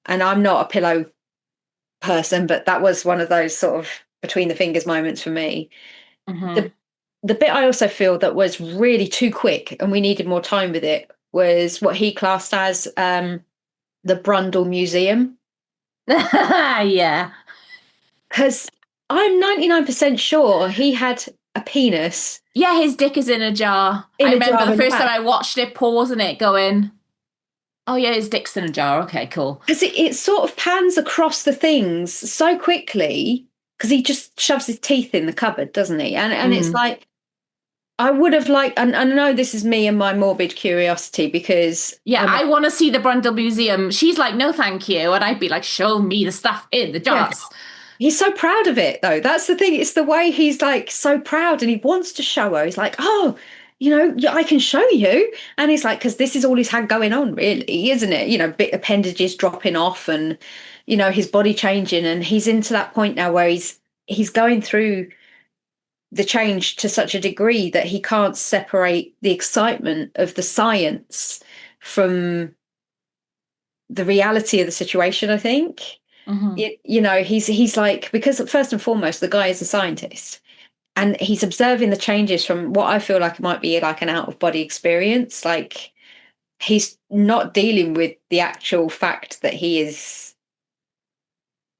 And I'm not a pillow person, but that was one of those sort of between the fingers moments for me. Mm-hmm. the bit I also feel that was really too quick and we needed more time with it was what he classed as the Brundle Museum. Yeah. Because I'm 99% sure he had a penis. Yeah, his dick is in a jar. I remember the first time I watched it, pausing it, going, oh yeah, his dick's in a jar. Okay, cool. Because it sort of pans across the things so quickly, because he just shoves his teeth in the cupboard, doesn't he? And it's like, I would have liked, and I know this is me and my morbid curiosity, because... Yeah, I want to see the Brundle Museum. She's like, no, thank you. And I'd be like, show me the stuff in the jars. Yeah. He's so proud of it, though. That's the thing. It's the way he's like so proud and he wants to show her. He's like, oh, you know, I can show you. And he's like, because this is all he's had going on, really, isn't it? You know, bit appendages dropping off and, you know, his body changing. And he's into that point now where he's going through the change to such a degree that he can't separate the excitement of the science from the reality of the situation, I think. You know, he's like, because first and foremost, the guy is a scientist and he's observing the changes from what I feel like it might be like an out of body experience. Like he's not dealing with the actual fact that he is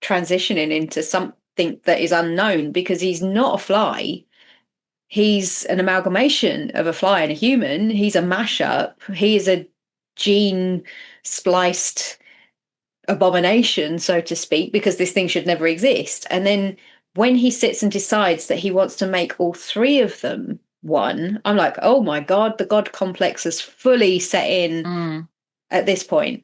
transitioning into something that is unknown, because he's not a fly. He's an amalgamation of a fly and a human. He's a mashup. He is a gene spliced abomination, so to speak, because this thing should never exist. And then when he sits and decides that he wants to make all three of them one, I'm like, oh my God, the God complex is fully set in at this point.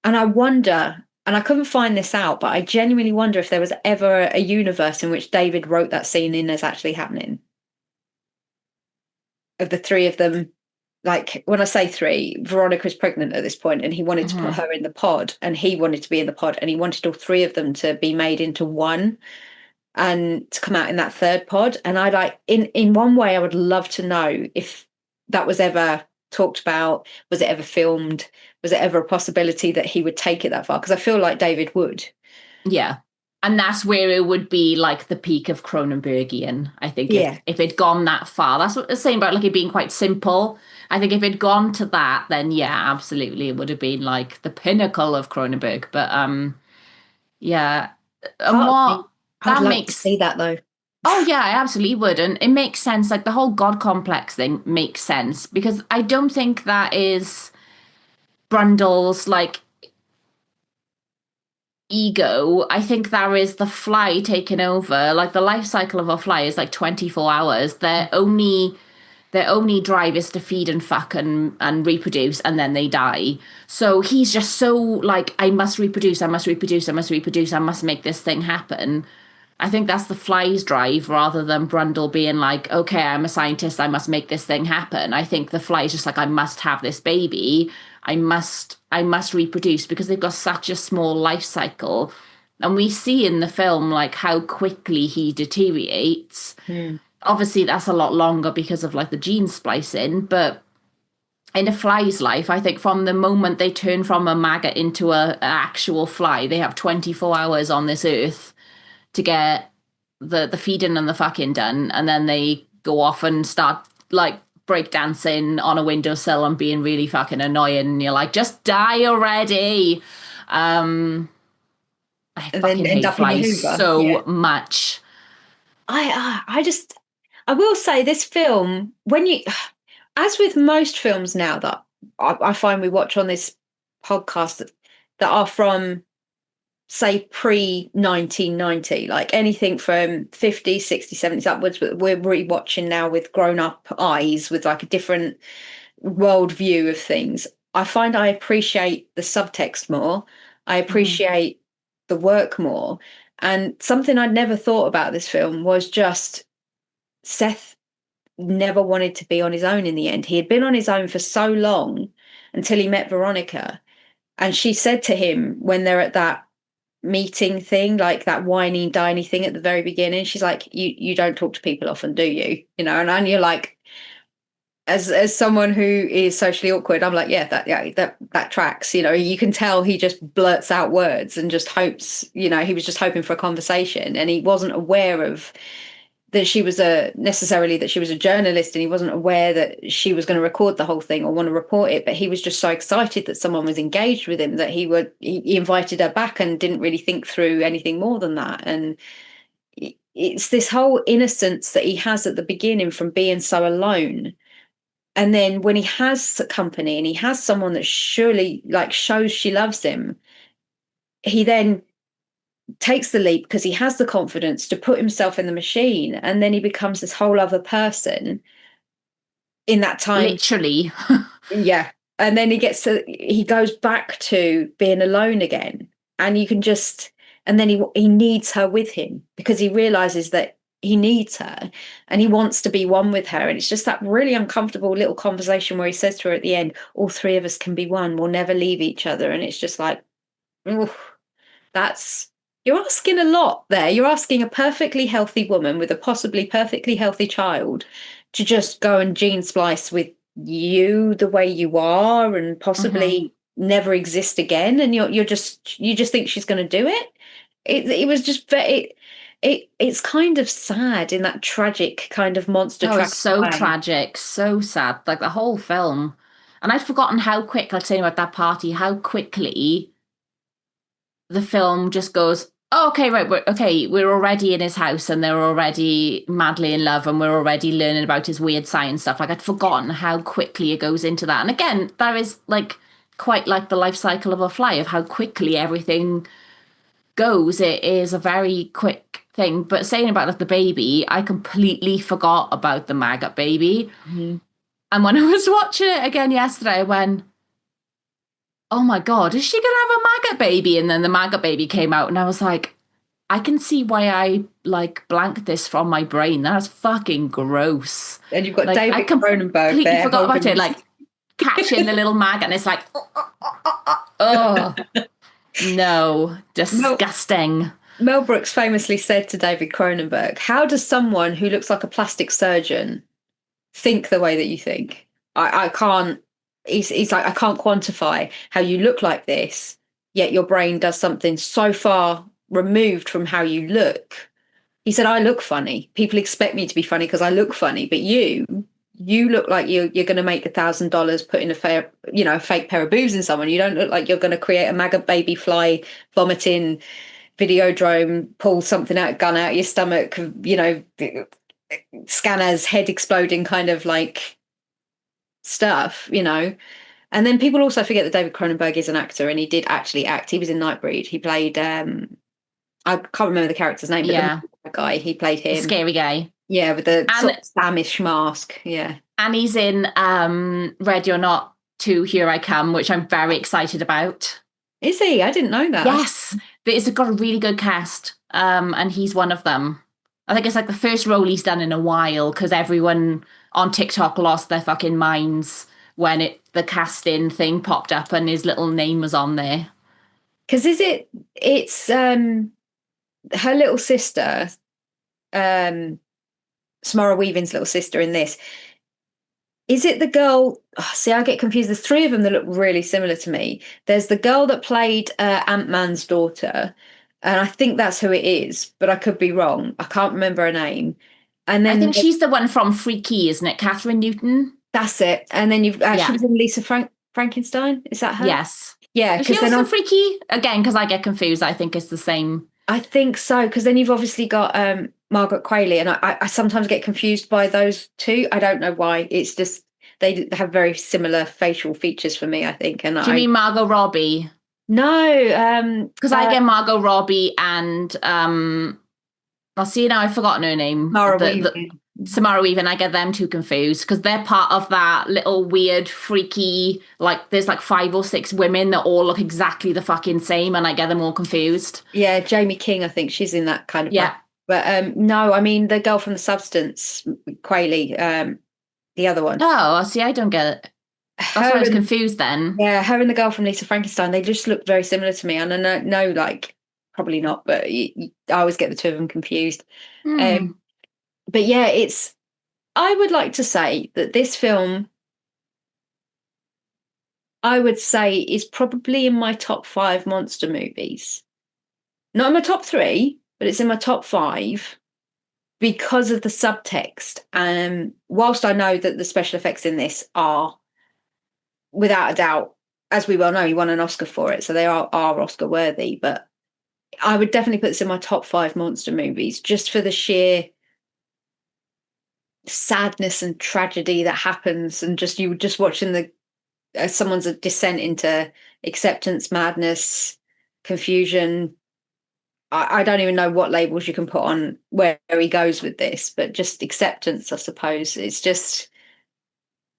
And I wonder, and I couldn't find this out, but I genuinely wonder if there was ever a universe in which David wrote that scene in as actually happening. Of the three of them. Like when I say three, Veronica's pregnant at this point and he wanted to put her in the pod and he wanted to be in the pod and he wanted all three of them to be made into one and to come out in that third pod. And I like, in one way, I would love to know if that was ever talked about. Was it ever filmed? Was it ever a possibility that he would take it that far? Because I feel like David would. Yeah. And that's where it would be like the peak of Cronenbergian, I think, if it'd gone that far. That's what they're saying about like it being quite simple. I think if it'd gone to that, then yeah, absolutely, it would have been like the pinnacle of Cronenberg. But yeah, and what I'd like to see that though. Oh yeah, I absolutely would, and it makes sense. Like the whole God complex thing makes sense because I don't think that is Brundle's like ego. I think there is the fly taking over. Like the life cycle of a fly is like 24 hours. Their only drive is to feed and fuck and reproduce, and then they die. So he's just so like, I must reproduce, I must reproduce, I must reproduce, I must make this thing happen. I think that's the fly's drive rather than Brundle being like, okay, I'm a scientist, I must make this thing happen. I think the fly is just like, I must have this baby. I must reproduce, because they've got such a small life cycle. And we see in the film like how quickly he deteriorates. Obviously that's a lot longer because of like the gene splicing, but in a fly's life, I think from the moment they turn from a maggot into an actual fly, they have 24 hours on this earth to get the feeding and the fucking done, and then they go off and start like breakdancing on a windowsill and being really fucking annoying, and you're like, just die already. I fucking hate flies so much. I will say this film, when you, as with most films now that I find we watch on this podcast that are from, say, pre-1990, like anything from 50s, 60s, 70s upwards, but we're rewatching now with grown-up eyes, with like a different world view of things. I find I appreciate the subtext more. I appreciate the work more. And something I'd never thought about this film was just Seth never wanted to be on his own in the end. He had been on his own for so long until he met Veronica. And she said to him when they're at that meeting thing, like that whiny diny thing at the very beginning, she's like, you don't talk to people often, do you? You know, and you're like, as someone who is socially awkward, I'm like, that tracks. You know, you can tell he just blurts out words and just hopes, you know, he was just hoping for a conversation, and he wasn't aware of that she was a journalist, and he wasn't aware that she was going to record the whole thing or want to report it. But he was just so excited that someone was engaged with him that he invited her back and didn't really think through anything more than that. And it's this whole innocence that he has at the beginning from being so alone. And then when he has company and he has someone that surely like shows she loves him, he then takes the leap because he has the confidence to put himself in the machine, and then he becomes this whole other person in that time. Literally. Yeah. And then he goes back to being alone again, and you can just, and then he needs her with him because he realizes that he needs her and he wants to be one with her. And it's just that really uncomfortable little conversation where he says to her at the end, all three of us can be one, we'll never leave each other. And it's just like, you're asking a lot there. You're asking a perfectly healthy woman with a possibly perfectly healthy child to just go and gene splice with you the way you are and possibly never exist again. And you just think she's going to do it. It was just it's kind of sad in that tragic kind of monster. Oh, it's so tragic, so sad. Like the whole film. And I'd forgotten how quick, like saying about that party, how quickly the film just goes, oh, okay, right, we're already in his house and they're already madly in love and we're already learning about his weird science stuff. Like I'd forgotten how quickly it goes into that. And again, that is like quite like the life cycle of a fly, of how quickly everything goes. It is a very quick thing. But saying about like the baby, I completely forgot about the maggot baby. Mm-hmm. And when I was watching it again yesterday, I went, oh my God, is she going to have a maggot baby? And then the maggot baby came out and I was like, I can see why I like blanked this from my brain. That's fucking gross. And you've got like, David Cronenberg there. I completely forgot about it. Like catching the little maggot and it's like, oh, no, disgusting. Mel Brooks famously said to David Cronenberg, how does someone who looks like a plastic surgeon think the way that you think? I can't. He's like, I can't quantify how you look like this, yet your brain does something so far removed from how you look. He said, I look funny. People expect me to be funny because I look funny, but you look like you're going to make $1,000 putting a fake pair of boobs in someone. You don't look like you're going to create a maggot baby fly vomiting Videodrome, pull something out, gun out your stomach, Scanner's head exploding kind of like stuff, And then people also forget that David Cronenberg is an actor, and he did actually act. He was in Nightbreed. He played I can't remember the character's name, but the guy, he played him. The scary guy. Yeah, with the sort of Samish mask. Yeah. And he's in Ready or Not 2 Here I Come, which I'm very excited about. Is he? I didn't know that. Yes. But it's got a really good cast. And he's one of them. I think it's like the first role he's done in a while, because everyone on TikTok lost their fucking minds when the casting thing popped up and his little name was on there. Because it's her little sister, Samara Weaving's little sister in this. Is it the girl? Oh, see, I get confused. There's 3 of them that look really similar to me. There's the girl that played Ant-Man's daughter, and I think that's who it is, but I could be wrong. I can't remember her name. And then I think she's the one from Freaky, isn't it? Catherine Newton. That's it. And then you've she was in Lisa Frankenstein. Is that her? Yes. Yeah. Is she also Freaky? Again, because I get confused. I think it's the same. I think so, because then you've obviously got Margaret Qualley, and I sometimes get confused by those 2. I don't know why. It's just they have very similar facial features for me, I think. And do you mean Margot Robbie? No, because I get Margot Robbie and I'll see now. I've forgotten her name. Samara Weaving. I get them 2 confused because they're part of that little weird, freaky. Like there's like 5 or 6 women that all look exactly the fucking same, and I get them all confused. Yeah, Jamie King. I think she's in that kind of. Yeah, but no, I mean the girl from The Substance, Qualley, the other one. Oh, see, I don't get it. That's why I was confused then. Yeah, her and the girl from Lisa Frankenstein, they just look very similar to me. And I know, like, probably not, but I always get the 2 of them confused. But yeah, I would like to say that this film, I would say, is probably in my top 5 monster movies. Not in my top 3, but it's in my top 5. because of the subtext. Whilst I know that the special effects in this are, without a doubt, as we well know, he won an Oscar for it, so they are Oscar worthy. But I would definitely put this in my top 5 monster movies, just for the sheer sadness and tragedy that happens, and just you just watching the someone's descent into acceptance, madness, confusion. I don't even know what labels you can put on where he goes with this, but just acceptance, I suppose. It's just,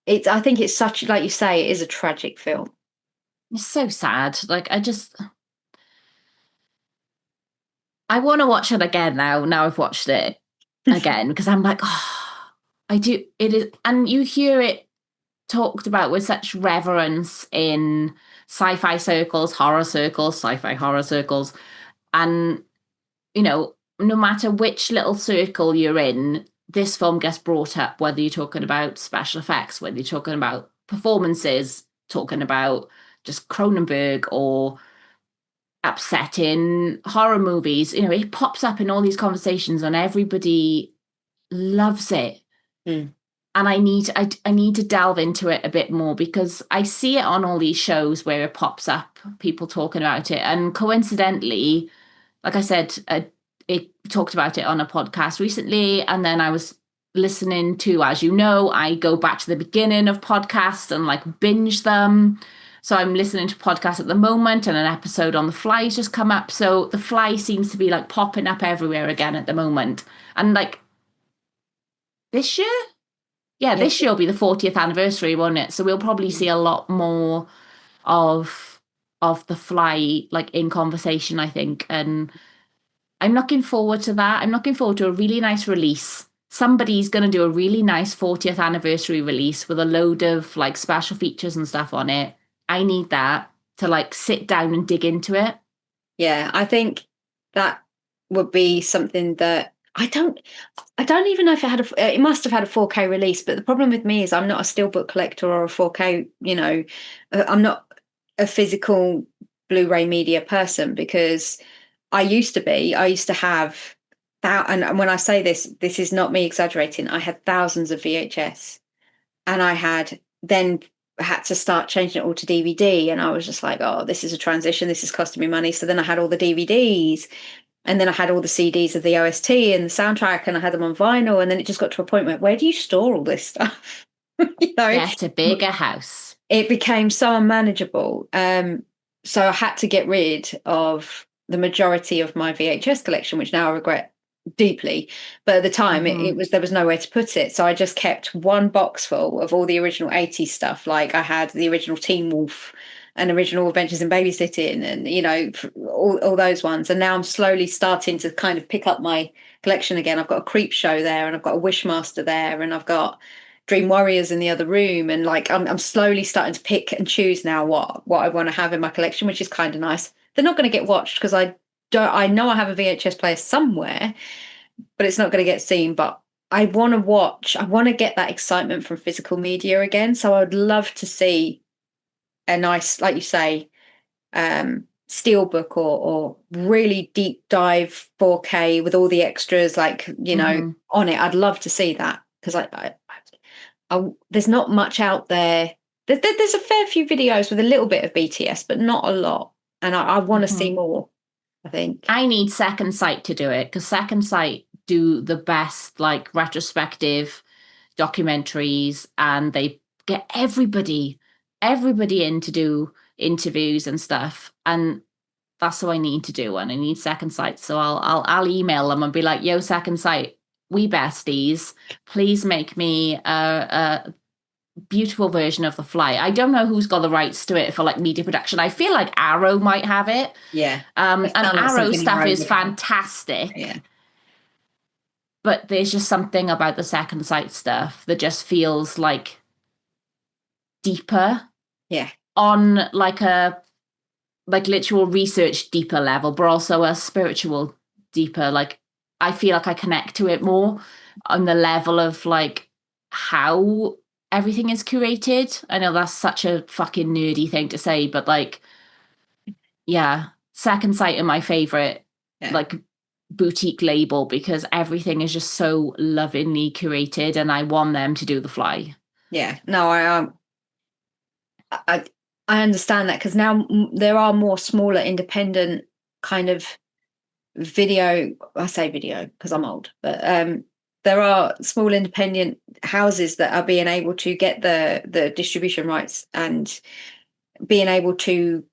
I think it's such, like you say, it is a tragic film. It's so sad. Like, I want to watch it again now I've watched it again, because I'm like, oh, I do. It is, and you hear it talked about with such reverence in sci-fi circles, horror circles, sci-fi horror circles. And, you know, no matter which little circle you're in, this film gets brought up, whether you're talking about special effects, whether you're talking about performances, talking about just Cronenberg or upsetting horror movies. You know, it pops up in all these conversations and everybody loves it. Mm. And I need to delve into it a bit more, because I see it on all these shows where it pops up, people talking about it. And coincidentally, like I said, it talked about it on a podcast recently. And then I was listening to, as you know, I go back to the beginning of podcasts and like binge them. So I'm listening to podcasts at the moment, and an episode on The Fly's just come up. So The Fly seems to be like popping up everywhere again at the moment. And like this year? Yeah, this year will be the 40th anniversary, won't it? So we'll probably see a lot more of The Fly, like, in conversation, I think. And I'm looking forward to that. I'm looking forward to a really nice release. Somebody's going to do a really nice 40th anniversary release with a load of like special features and stuff on it. I need that to like sit down and dig into it. Yeah, I think that would be something that I don't even know if it must have had a 4K release, but the problem with me is I'm not a steelbook collector or a 4K, I'm not a physical Blu-ray media person, because I used to have that. And when I say this is not me exaggerating. I had thousands of VHS, and I had to start changing it all to DVD. And I was just like, oh, this is a transition. This is costing me money. So then I had all the DVDs, and then I had all the CDs of the OST and the soundtrack, and I had them on vinyl. And then it just got to a point where do you store all this stuff? Get a bigger house. It became so unmanageable. So I had to get rid of the majority of my VHS collection, which now I regret deeply. But at the time, there was nowhere to put it. So I just kept one box full of all the original 80s stuff. Like I had the original Teen Wolf and original Adventures in Babysitting, and all those ones. And now I'm slowly starting to kind of pick up my collection again. I've got a Creep Show there, and I've got a Wishmaster there, and I've got Dream Warriors in the other room. And like I'm slowly starting to pick and choose now what I want to have in my collection, which is kind of nice. They're not going to get watched because I know I have a VHS player somewhere, but it's not going to get seen. But I want to get that excitement from physical media again. So I would love to see a nice, like you say, steelbook or really deep dive 4K with all the extras, like, on it. I'd love to see that, because there's not much out there. There's a fair few videos with a little bit of BTS, but not a lot. And I want to see more, I think. I need Second Sight to do it, because Second Sight do the best, like, retrospective documentaries, and they get everybody in to do interviews and stuff. And that's what I need to do, and I need Second Sight. So I'll email them and be like, yo, Second Sight, we besties, please make me a beautiful version of The Fly. I don't know who's got the rights to it for like media production. I feel like Arrow might have it. Yeah. And Arrow stuff is fantastic. Yeah. But there's just something about the Second Sight stuff that just feels like deeper. Yeah. On like a literal research deeper level, but also a spiritual deeper. Like, I feel like I connect to it more on the level of like how everything is curated. I know that's such a fucking nerdy thing to say, but like, yeah, Second Sight are my favorite, like, boutique label because everything is just so lovingly curated, and I want them to do the fly. Yeah, no, I understand that, because now there are more smaller independent kind of video. I say video because I'm old, but there are small independent houses that are being able to get the distribution rights and being able to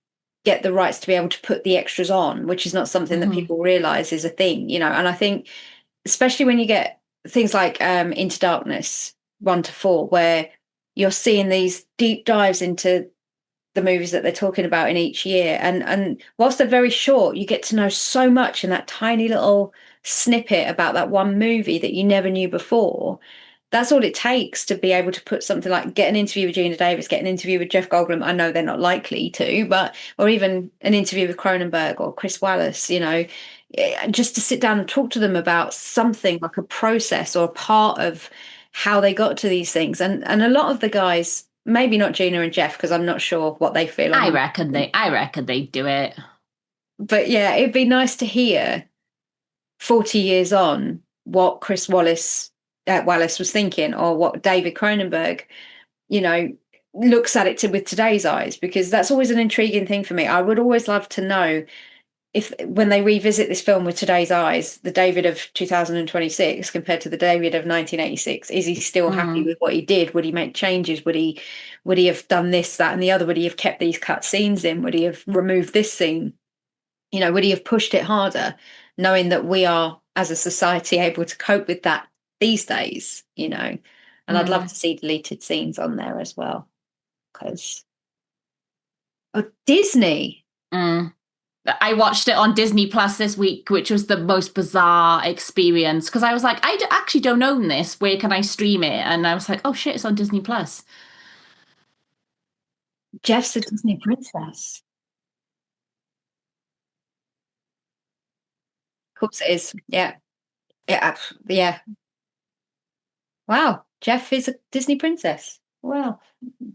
get the rights to be able to put the extras on, which is not something that people realize is a thing, you know. And I think especially when you get things like Into Darkness 1 to 4, where you're seeing these deep dives into the movies that they're talking about in each year, and whilst they're very short, you get to know so much in that tiny little snippet about that one movie that you never knew before. That's all it takes to be able to put something like, get an interview with Geena Davis, get an interview with Jeff Goldblum. I know they're not likely to, but, or even an interview with Cronenberg or Chris Wallace, you know, just to sit down and talk to them about something like a process or a part of how they got to these things. And a lot of the guys, maybe not Geena and Jeff, because I'm not sure what they feel. I reckon they do it. But yeah, it'd be nice to hear 40 years on what Chris Wallace was thinking, or what David Cronenberg, you know, looks at it with today's eyes, because that's always an intriguing thing for me. I would always love to know if, when they revisit this film with today's eyes, the David of 2026 compared to the David of 1986, is he still happy with what he did? Would he make changes? Would he have done this, that, and the other? Would he have kept these cut scenes in? Would he have removed this scene? You know, would he have pushed it harder, knowing that we are, as a society, able to cope with that these days, you know? And I'd love to see deleted scenes on there as well. Because Disney. I watched it on Disney Plus this week, which was the most bizarre experience, because I was like, I actually don't own this. Where can I stream it? And I was like, oh shit, it's on Disney Plus. Jeff's a Disney princess. Of course it is. Yeah. Yeah. Wow. Jeff is a Disney princess. Wow.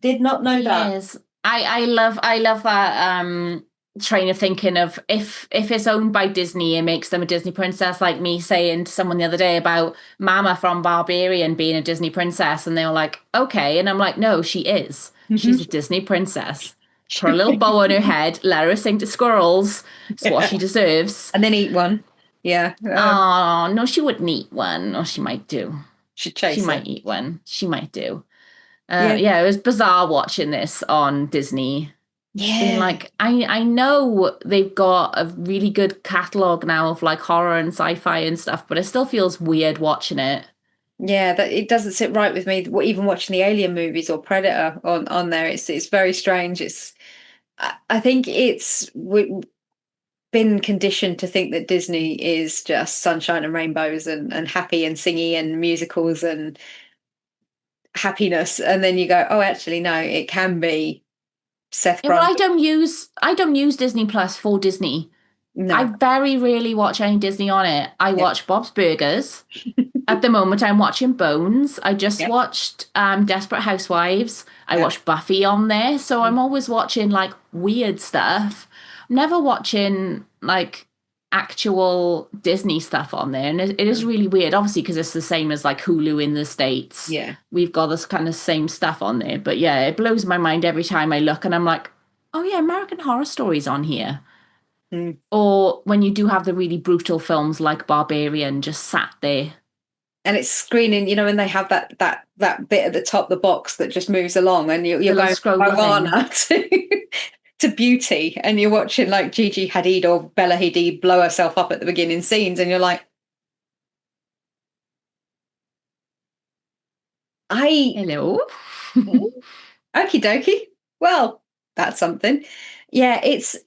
Did not know that. Yes. I love that train of thinking of, if it's owned by Disney, it makes them a Disney princess. Like me saying to someone the other day about Mama from Barbarian being a Disney princess, and they were like, okay. And I'm like, no, she is. She's a Disney princess. Put a little bow on her head, let her sing to squirrels. It's what she deserves. And then eat one. Yeah. Oh, no, she wouldn't eat one. Or she might do. She might eat one. She might do. Yeah, it was bizarre watching this on Disney. Yeah. Being like, I know they've got a really good catalogue now of like horror and sci-fi and stuff, but it still feels weird watching it. Yeah, that it doesn't sit right with me. Even watching the Alien movies or Predator on there, it's very strange. I think we've been conditioned to think that Disney is just sunshine and rainbows and happy and singy and musicals and happiness, and then you go, oh, actually no, it can be Seth Brundle. Well, I don't use Disney Plus for Disney. No. I very rarely watch any Disney on it. I watch Bob's Burgers. At the moment, I'm watching Bones. I just watched Desperate Housewives. I watched Buffy on there. So I'm always watching like weird stuff. I'm never watching like actual Disney stuff on there. And it is really weird, obviously, because it's the same as like Hulu in the States. Yeah. We've got this kind of same stuff on there. But yeah, it blows my mind every time I look and I'm like, oh yeah, American Horror Story's on here. Or when you do have the really brutal films like Barbarian just sat there. And it's screening, you know, and they have that bit at the top, the box that just moves along, and you're going from Moana to Beauty, and you're watching like Gigi Hadid or Bella Hadid blow herself up at the beginning scenes, and you're like, hello. Okie dokie. Well, that's something. Yeah, it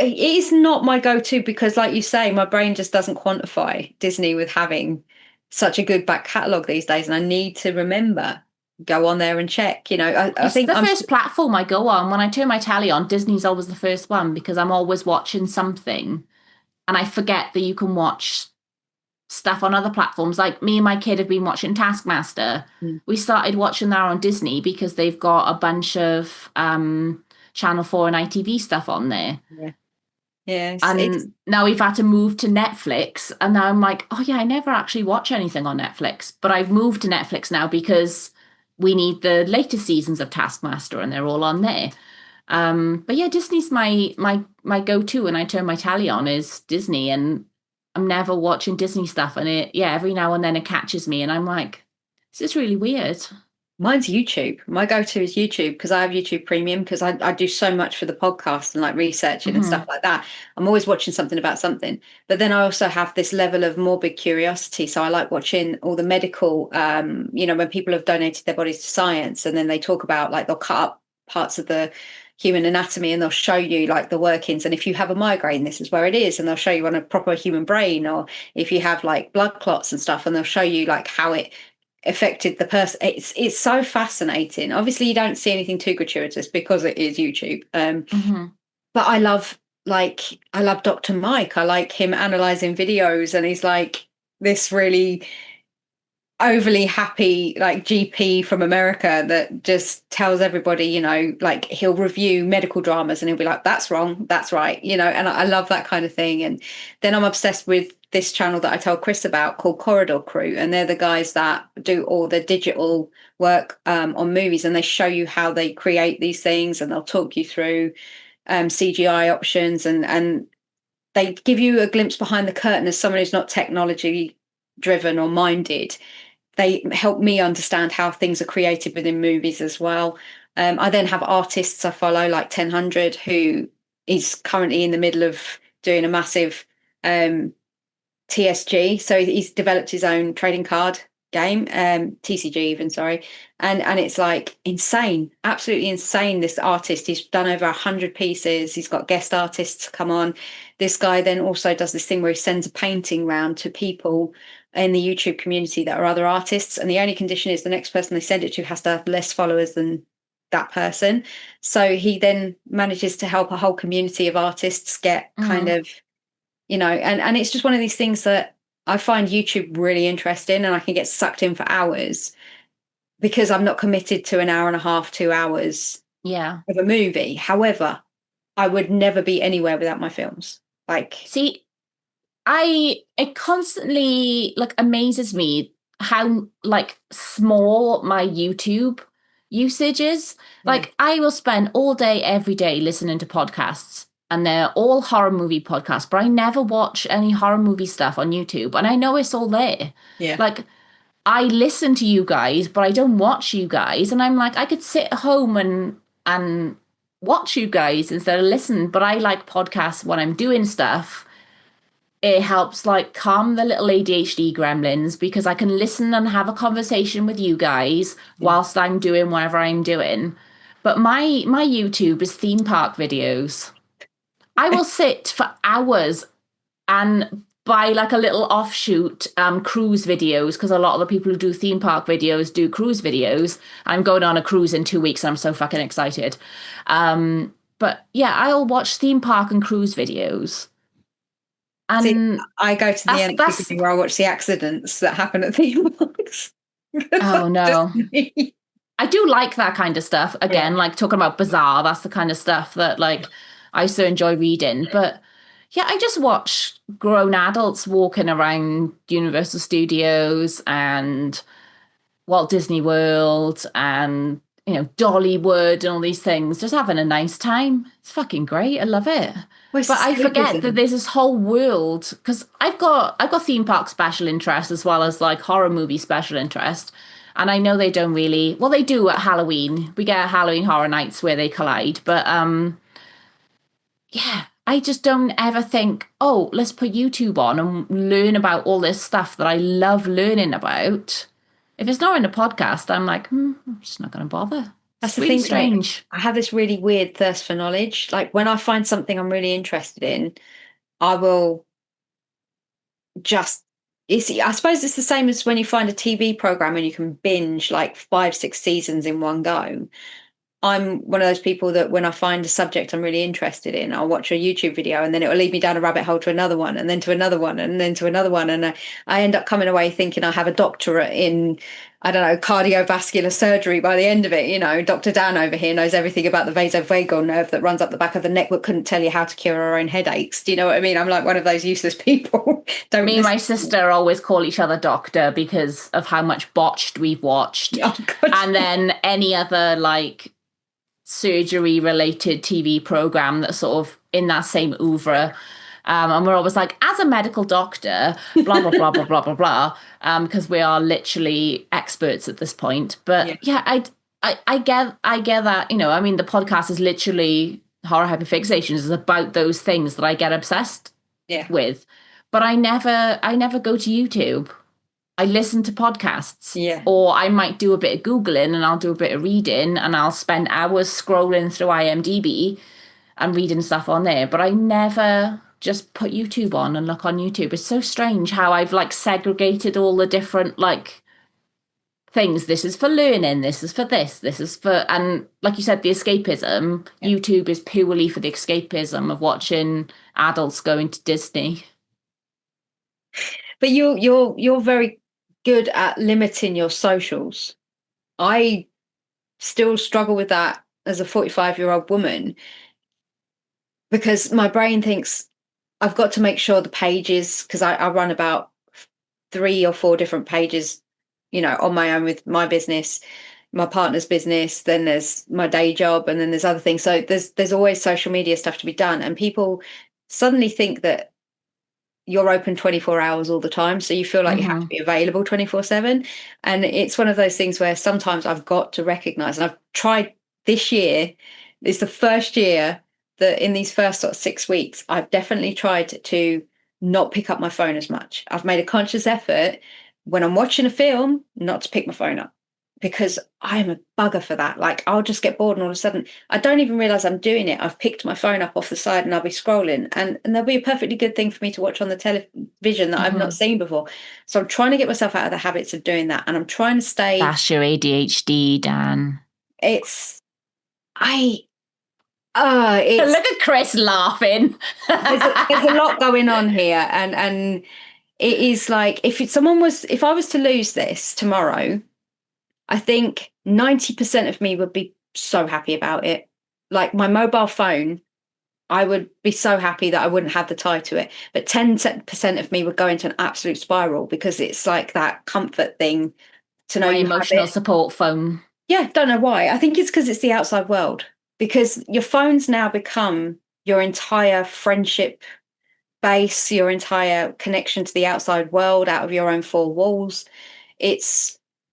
is not my go-to, because like you say, my brain just doesn't quantify Disney with having such a good back catalogue these days, and I need to remember, go on there and check, you know. I think the first platform I go on. When I turn my telly on, Disney's always the first one, because I'm always watching something and I forget that you can watch stuff on other platforms. Like me and my kid have been watching Taskmaster. We started watching that on Disney because they've got a bunch of Channel 4 and ITV stuff on there. Yeah, it's And now we've had to move to Netflix. And now I'm like, oh yeah, I never actually watch anything on Netflix. But I've moved to Netflix now because we need the latest seasons of Taskmaster and they're all on there. But yeah, Disney's my go-to when I turn my tally on is Disney, and I'm never watching Disney stuff. And every now and then it catches me and I'm like, this is really weird. Mine's YouTube. My go-to is YouTube because I have YouTube Premium because I do so much for the podcast and like researching and stuff like that. I'm always watching something about something. But then I also have this level of morbid curiosity. So I like watching all the medical, when people have donated their bodies to science and then they talk about like they'll cut up parts of the human anatomy and they'll show you like the workings. And if you have a migraine, this is where it is. And they'll show you on a proper human brain, or if you have like blood clots and stuff, and they'll show you like how it affected the person. It's so fascinating. Obviously you don't see anything too gratuitous because it is YouTube, but I love Dr. Mike. I like him analyzing videos, and he's like this really overly happy like GP from America that just tells everybody, like he'll review medical dramas and he'll be like, that's wrong, that's right, and I love that kind of thing. And then I'm obsessed with this channel that I told Chris about called Corridor Crew, and they're the guys that do all the digital work on movies, and they show you how they create these things, and they'll talk you through CGI options, and they give you a glimpse behind the curtain as someone who's not technology driven or minded. They help me understand how things are created within movies as well. I then have artists I follow, like 1000, who is currently in the middle of doing a massive TSG. So he's developed his own trading card game, TCG even, sorry. And it's like insane, absolutely insane. This artist, he's done over 100 pieces. He's got guest artists come on. This guy then also does this thing where he sends a painting round to people in the YouTube community that are other artists. And the only condition is the next person they send it to has to have less followers than that person. So he then manages to help a whole community of artists get kind of, and it's just one of these things that I find YouTube really interesting, and I can get sucked in for hours because I'm not committed to an hour and a half, 2 hours of a movie. However, I would never be anywhere without my films. See, it constantly like amazes me how like small my YouTube usage is. Like I will spend all day, every day listening to podcasts, and they're all horror movie podcasts, but I never watch any horror movie stuff on YouTube, and I know it's all there. Yeah. Like I listen to you guys, but I don't watch you guys, and I'm like, I could sit at home and watch you guys instead of listen, but I like podcasts when I'm doing stuff. It helps like calm the little ADHD gremlins because I can listen and have a conversation with you guys whilst I'm doing whatever I'm doing. But my YouTube is theme park videos. I will sit for hours and buy like a little offshoot cruise videos, because a lot of the people who do theme park videos do cruise videos. I'm going on a cruise in 2 weeks and I'm so fucking excited. But yeah, I'll watch theme park and cruise videos. And see, I go to the end where I watch the accidents that happen at theme parks. Oh no. I do like that kind of stuff. Again, like talking about Bizarre, that's the kind of stuff that like I so enjoy reading. But yeah, I just watch grown adults walking around Universal Studios and Walt Disney World and, Dollywood and all these things, just having a nice time. It's fucking great. I love it. But I forget that there's this whole world, because I've got theme park special interest as well as like horror movie special interest. And I know they don't really, well, they do at Halloween. We get Halloween Horror Nights where they collide. But yeah, I just don't ever think, oh, let's put YouTube on and learn about all this stuff that I love learning about. If it's not in a podcast, I'm like, I'm just not going to bother. That's the really thing, strange. I have this really weird thirst for knowledge. Like when I find something I'm really interested in, I will just, I suppose it's the same as when you find a TV program and you can binge like 5-6 seasons in one go. I'm one of those people that when I find a subject I'm really interested in, I'll watch a YouTube video and then it will lead me down a rabbit hole to another one and then to another one and then to another one. And I end up coming away thinking I have a doctorate in, I don't know, cardiovascular surgery by the end of it. You know, Dr. Dan over here knows everything about the vasovagal nerve that runs up the back of the neck, but couldn't tell you how to cure our own headaches. Do you know what I mean? I'm like one of those useless people. Me and my sister always call each other doctor because of how much botched we've watched. Oh, God. And then any other like surgery related TV program that's sort of in that same oeuvre. And we're always like, as a medical doctor, blah, blah, blah, blah, blah, blah, blah, because we are literally experts at this point. But I get that, you know, I mean, the podcast is literally horror hyperfixations is about those things that I get obsessed with. But I never go to YouTube. I listen to podcasts, or I might do a bit of Googling and I'll do a bit of reading and I'll spend hours scrolling through IMDb and reading stuff on there. But I never just put YouTube on and look on YouTube. It's so strange how I've like segregated all the different like things. This is for learning. This is for this is for, and like you said, the escapism. YouTube is purely for the escapism of watching adults going to Disney. But you're very good at limiting your socials. I still struggle with that as a 45-year-old woman because my brain thinks I've got to make sure the pages, because I run about 3 or 4 different pages, you know, on my own with my business, my partner's business, then there's my day job, and then there's other things. So there's always social media stuff to be done, and people suddenly think that you're open 24 hours all the time, so you feel like you have to be available 24/7. And it's one of those things where sometimes I've got to recognize, and I've tried this year, it's the first year that in these first sort of 6 weeks I've definitely tried to not pick up my phone as much. I've made a conscious effort when I'm watching a film not to pick my phone up, because I'm a bugger for that. Like, I'll just get bored and all of a sudden I don't even realize I'm doing it. I've picked my phone up off the side and I'll be scrolling, and there'll be a perfectly good thing for me to watch on the television that I've not seen before. So I'm trying to get myself out of the habits of doing that, and I'm trying to stay. That's your ADHD, Dan. Look at Chris laughing. there's a lot going on here, and it is like if I was to lose this tomorrow, I think 90% of me would be so happy about it. Like my mobile phone, I would be so happy that I wouldn't have the tie to it. But 10% of me would go into an absolute spiral, because it's like that comfort thing to know you emotional have it. Support phone. Yeah, don't know why. I think it's because it's the outside world, because your phone's now become your entire friendship base, your entire connection to the outside world out of your own 4 walls.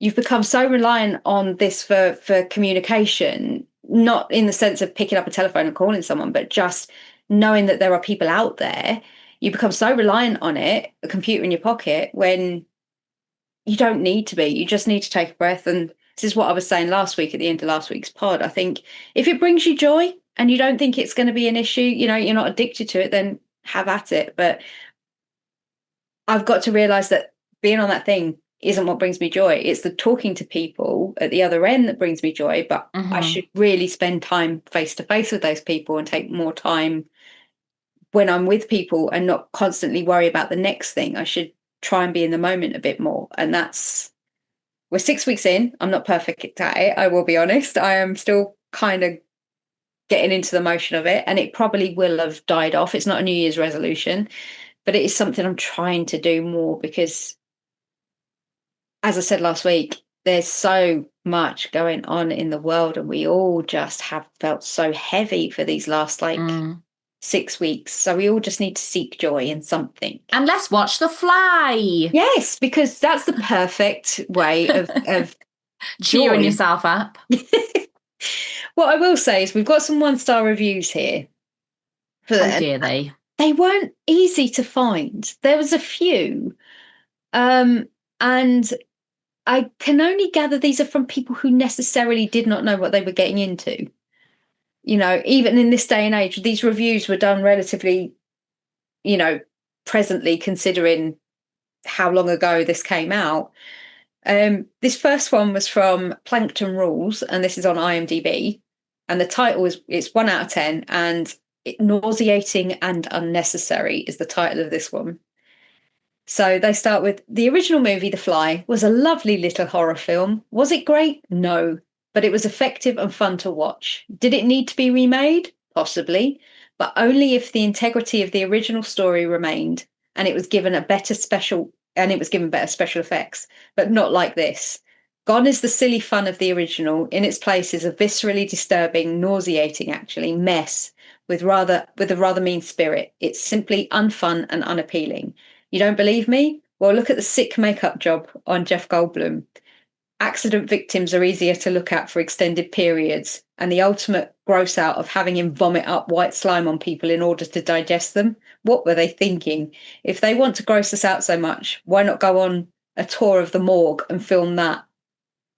You've become so reliant on this for communication, not in the sense of picking up a telephone and calling someone, but just knowing that there are people out there. You become so reliant on it, a computer in your pocket, when you don't need to be. You just need to take a breath. And this is what I was saying last week at the end of last week's pod. I think if it brings you joy and you don't think it's going to be an issue, you know, you're not addicted to it, then have at it. But I've got to realize that being on that thing isn't what brings me joy. It's the talking to people at the other end that brings me joy. But I should really spend time face to face with those people and take more time when I'm with people and not constantly worry about the next thing. I should try and be in the moment a bit more. And we're 6 weeks in. I'm not perfect at it, I will be honest. I am still kind of getting into the motion of it, and it probably will have died off. It's not a New Year's resolution, but it is something I'm trying to do more, because as I said last week, there's so much going on in the world, and we all just have felt so heavy for these last 6 weeks. So we all just need to seek joy in something. And let's watch The Fly. Yes, because that's the perfect way of cheering yourself up. What I will say is we've got some 1-star reviews here. Oh dear, they weren't easy to find. There was a few. And I can only gather these are from people who necessarily did not know what they were getting into. You know, even in this day and age, these reviews were done relatively, you know, presently, considering how long ago this came out. This first one was from Plankton Rules, and this is on IMDb. And the title it's 1 out of 10, and nauseating and unnecessary is the title of this one. So they start with the original movie, The Fly, was a lovely little horror film. Was it great? No, but it was effective and fun to watch. Did it need to be remade? Possibly, but only if the integrity of the original story remained and it was given better special effects, but not like this. Gone is the silly fun of the original. In its place is a viscerally disturbing, nauseating, actually, mess with a rather mean spirit. It's simply unfun and unappealing. You don't believe me? Well, look at the sick makeup job on Jeff Goldblum. Accident victims are easier to look at for extended periods, and the ultimate gross out of having him vomit up white slime on people in order to digest them. What were they thinking? If they want to gross us out so much, why not go on a tour of the morgue and film that?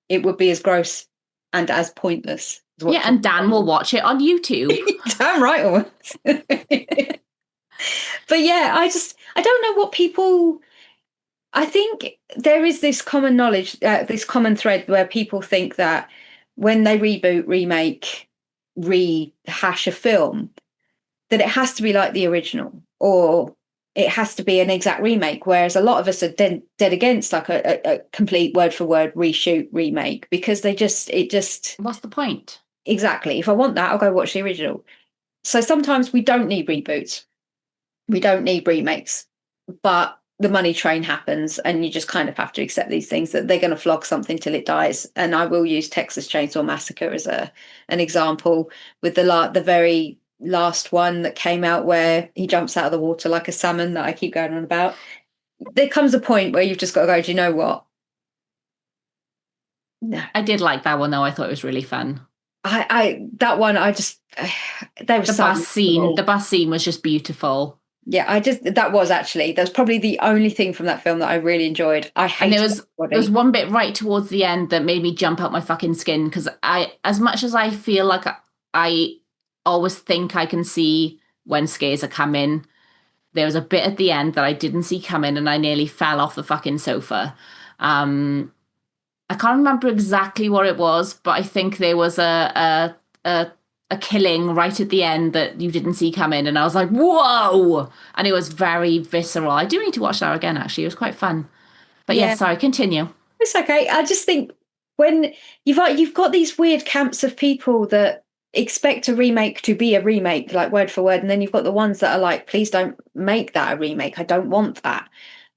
It would be as gross and as pointless. Yeah, and Dan will watch it on YouTube. Damn right. But yeah, I don't know what people... I think there is this common knowledge, this common thread where people think that when they reboot, remake, rehash a film, that it has to be like the original, or it has to be an exact remake, whereas a lot of us are dead against like a complete word for word reshoot remake, because it just What's the point? Exactly. If I want that, I'll go watch the original. So sometimes we don't need reboots, we don't need remakes, but the money train happens, and you just kind of have to accept these things, that they're going to flog something till it dies. And I will use Texas Chainsaw Massacre as an example, with the very last one that came out where he jumps out of the water like a salmon that I keep going on about. There comes a point where you've just got to go, do you know what? No. I did like that one though. I thought it was really fun. That one, the bus scene was just beautiful. Yeah, that was probably the only thing from that film that I really enjoyed. And there was one bit right towards the end that made me jump out my fucking skin, because as much as I feel like I always think I can see when scares are coming, there was a bit at the end that I didn't see coming, and I nearly fell off the fucking sofa. I can't remember exactly what it was, but I think there was a killing right at the end that you didn't see coming, and I was like, whoa! And it was very visceral. I do need to watch that again, actually. It was quite fun. But yeah, sorry, continue. It's okay. I just think when you've got these weird camps of people that expect a remake to be a remake, like word for word, and then you've got the ones that are like, please don't make that a remake. I don't want that.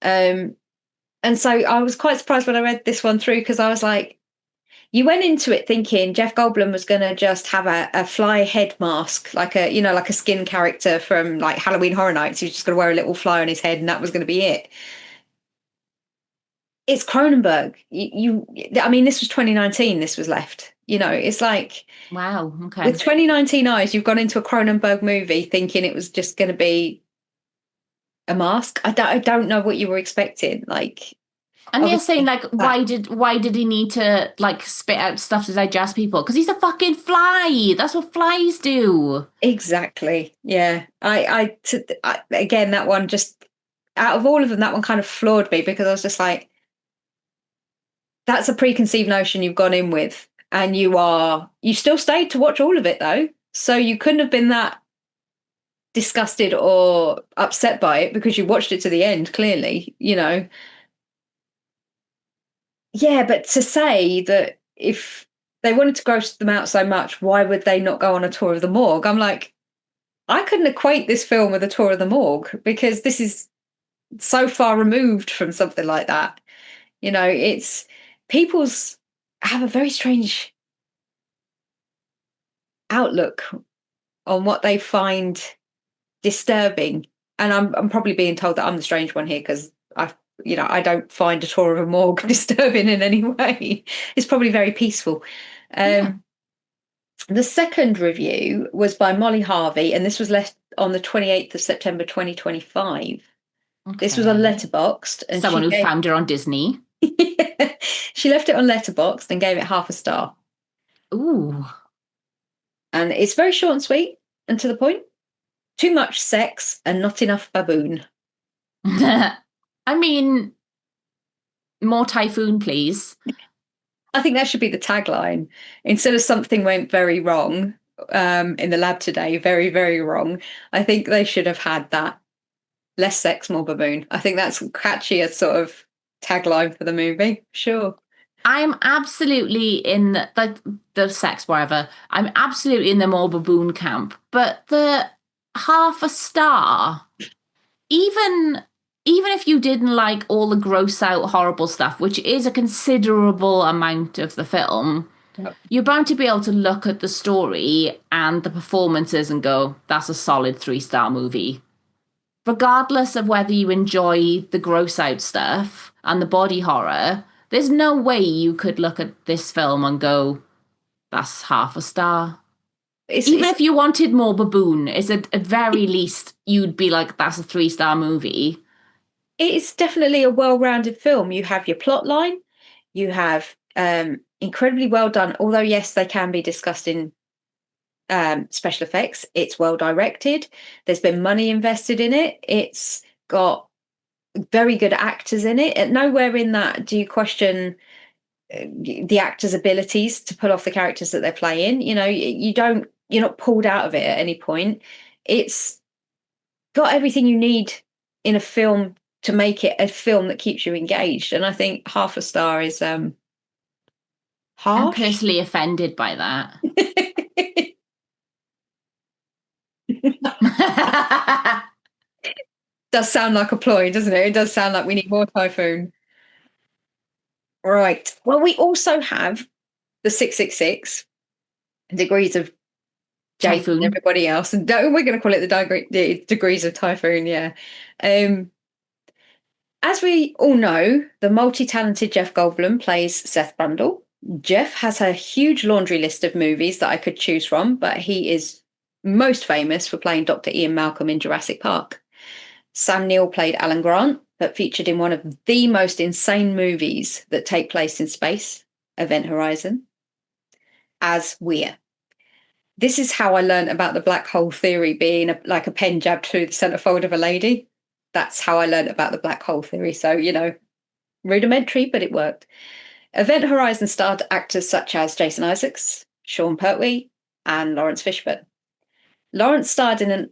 And so I was quite surprised when I read this one through, because I was like, you went into it thinking Jeff Goldblum was going to just have a fly head mask, like a skin character from like Halloween Horror Nights. He's just going to wear a little fly on his head, and that was going to be it. It's Cronenberg. I mean, this was 2019. This was left. It's like, wow. Okay. With 2019 eyes, you've gone into a Cronenberg movie thinking it was just going to be a mask. I don't know what you were expecting. Like, and they're saying like, why did he need to like spit out stuff to digest people? Because he's a fucking fly. That's what flies do. Exactly. Yeah. I again, that one, just out of all of them, that one kind of floored me, because I was just like, that's a preconceived notion you've gone in with, and you still stayed to watch all of it though. So you couldn't have been that disgusted or upset by it, because you watched it to the end, clearly, Yeah, but to say that if they wanted to gross them out so much, why would they not go on a tour of the morgue? I'm like, I couldn't equate this film with a tour of the morgue, because this is so far removed from something like that. It's people's have a very strange outlook on what they find disturbing. And I'm probably being told that I'm the strange one here, because I don't find a tour of a morgue disturbing in any way. It's probably very peaceful. The second review was by Molly Harvey, and this was left on the 28th of September 2025. Okay. This was on Letterboxd. And someone who found her on Disney. She left it on Letterboxd and gave it 0.5 star. Ooh. And it's very short and sweet and to the point. Too much sex and not enough baboon. I mean, more typhoon, please. I think that should be the tagline. Instead of something went very wrong, in the lab today. Very, very wrong. I think they should have had that. Less sex, more baboon. I think that's catchy as sort of tagline for the movie. Sure. I'm absolutely in the sex whatever. I'm absolutely in the more baboon camp. But the half a star, even if you didn't like all the gross out horrible stuff, which is a considerable amount of the film, you're bound to be able to look at the story and the performances and go, that's a solid 3-star movie. Regardless of whether you enjoy the gross out stuff and the body horror, there's no way you could look at this film and go, that's half a star. Even if you wanted more baboon, it's at very least you'd be like, that's a 3-star movie. It's definitely a well-rounded film. You have your plot line, you have incredibly well done, although yes, they can be discussed in special effects. It's well directed. There's been money invested in it. It's got very good actors in it. At nowhere in that do you question the actors' abilities to pull off the characters that they're playing. You know, you're not pulled out of it at any point. It's got everything you need in a film to make it a film that keeps you engaged. And I think half a star is harsh. I'm personally offended by that. Does sound like a ploy, doesn't it? It does sound like we need more Typhoon. Right. Well, we also have the 666 degrees of Typhoon and everybody else. And we're going to call it the degrees of Typhoon, yeah. As we all know, the multi-talented Jeff Goldblum plays Seth Brundle. Jeff has a huge laundry list of movies that I could choose from, but he is most famous for playing Dr. Ian Malcolm in Jurassic Park. Sam Neill played Alan Grant, but featured in one of the most insane movies that take place in space, Event Horizon, as Weir. This is how I learned about the black hole theory being like a pen jabbed through the centerfold of a lady. That's how I learned about the black hole theory. So, you know, rudimentary, but it worked. Event Horizon starred actors such as Jason Isaacs, Sean Pertwee, and Lawrence Fishburne. Lawrence starred in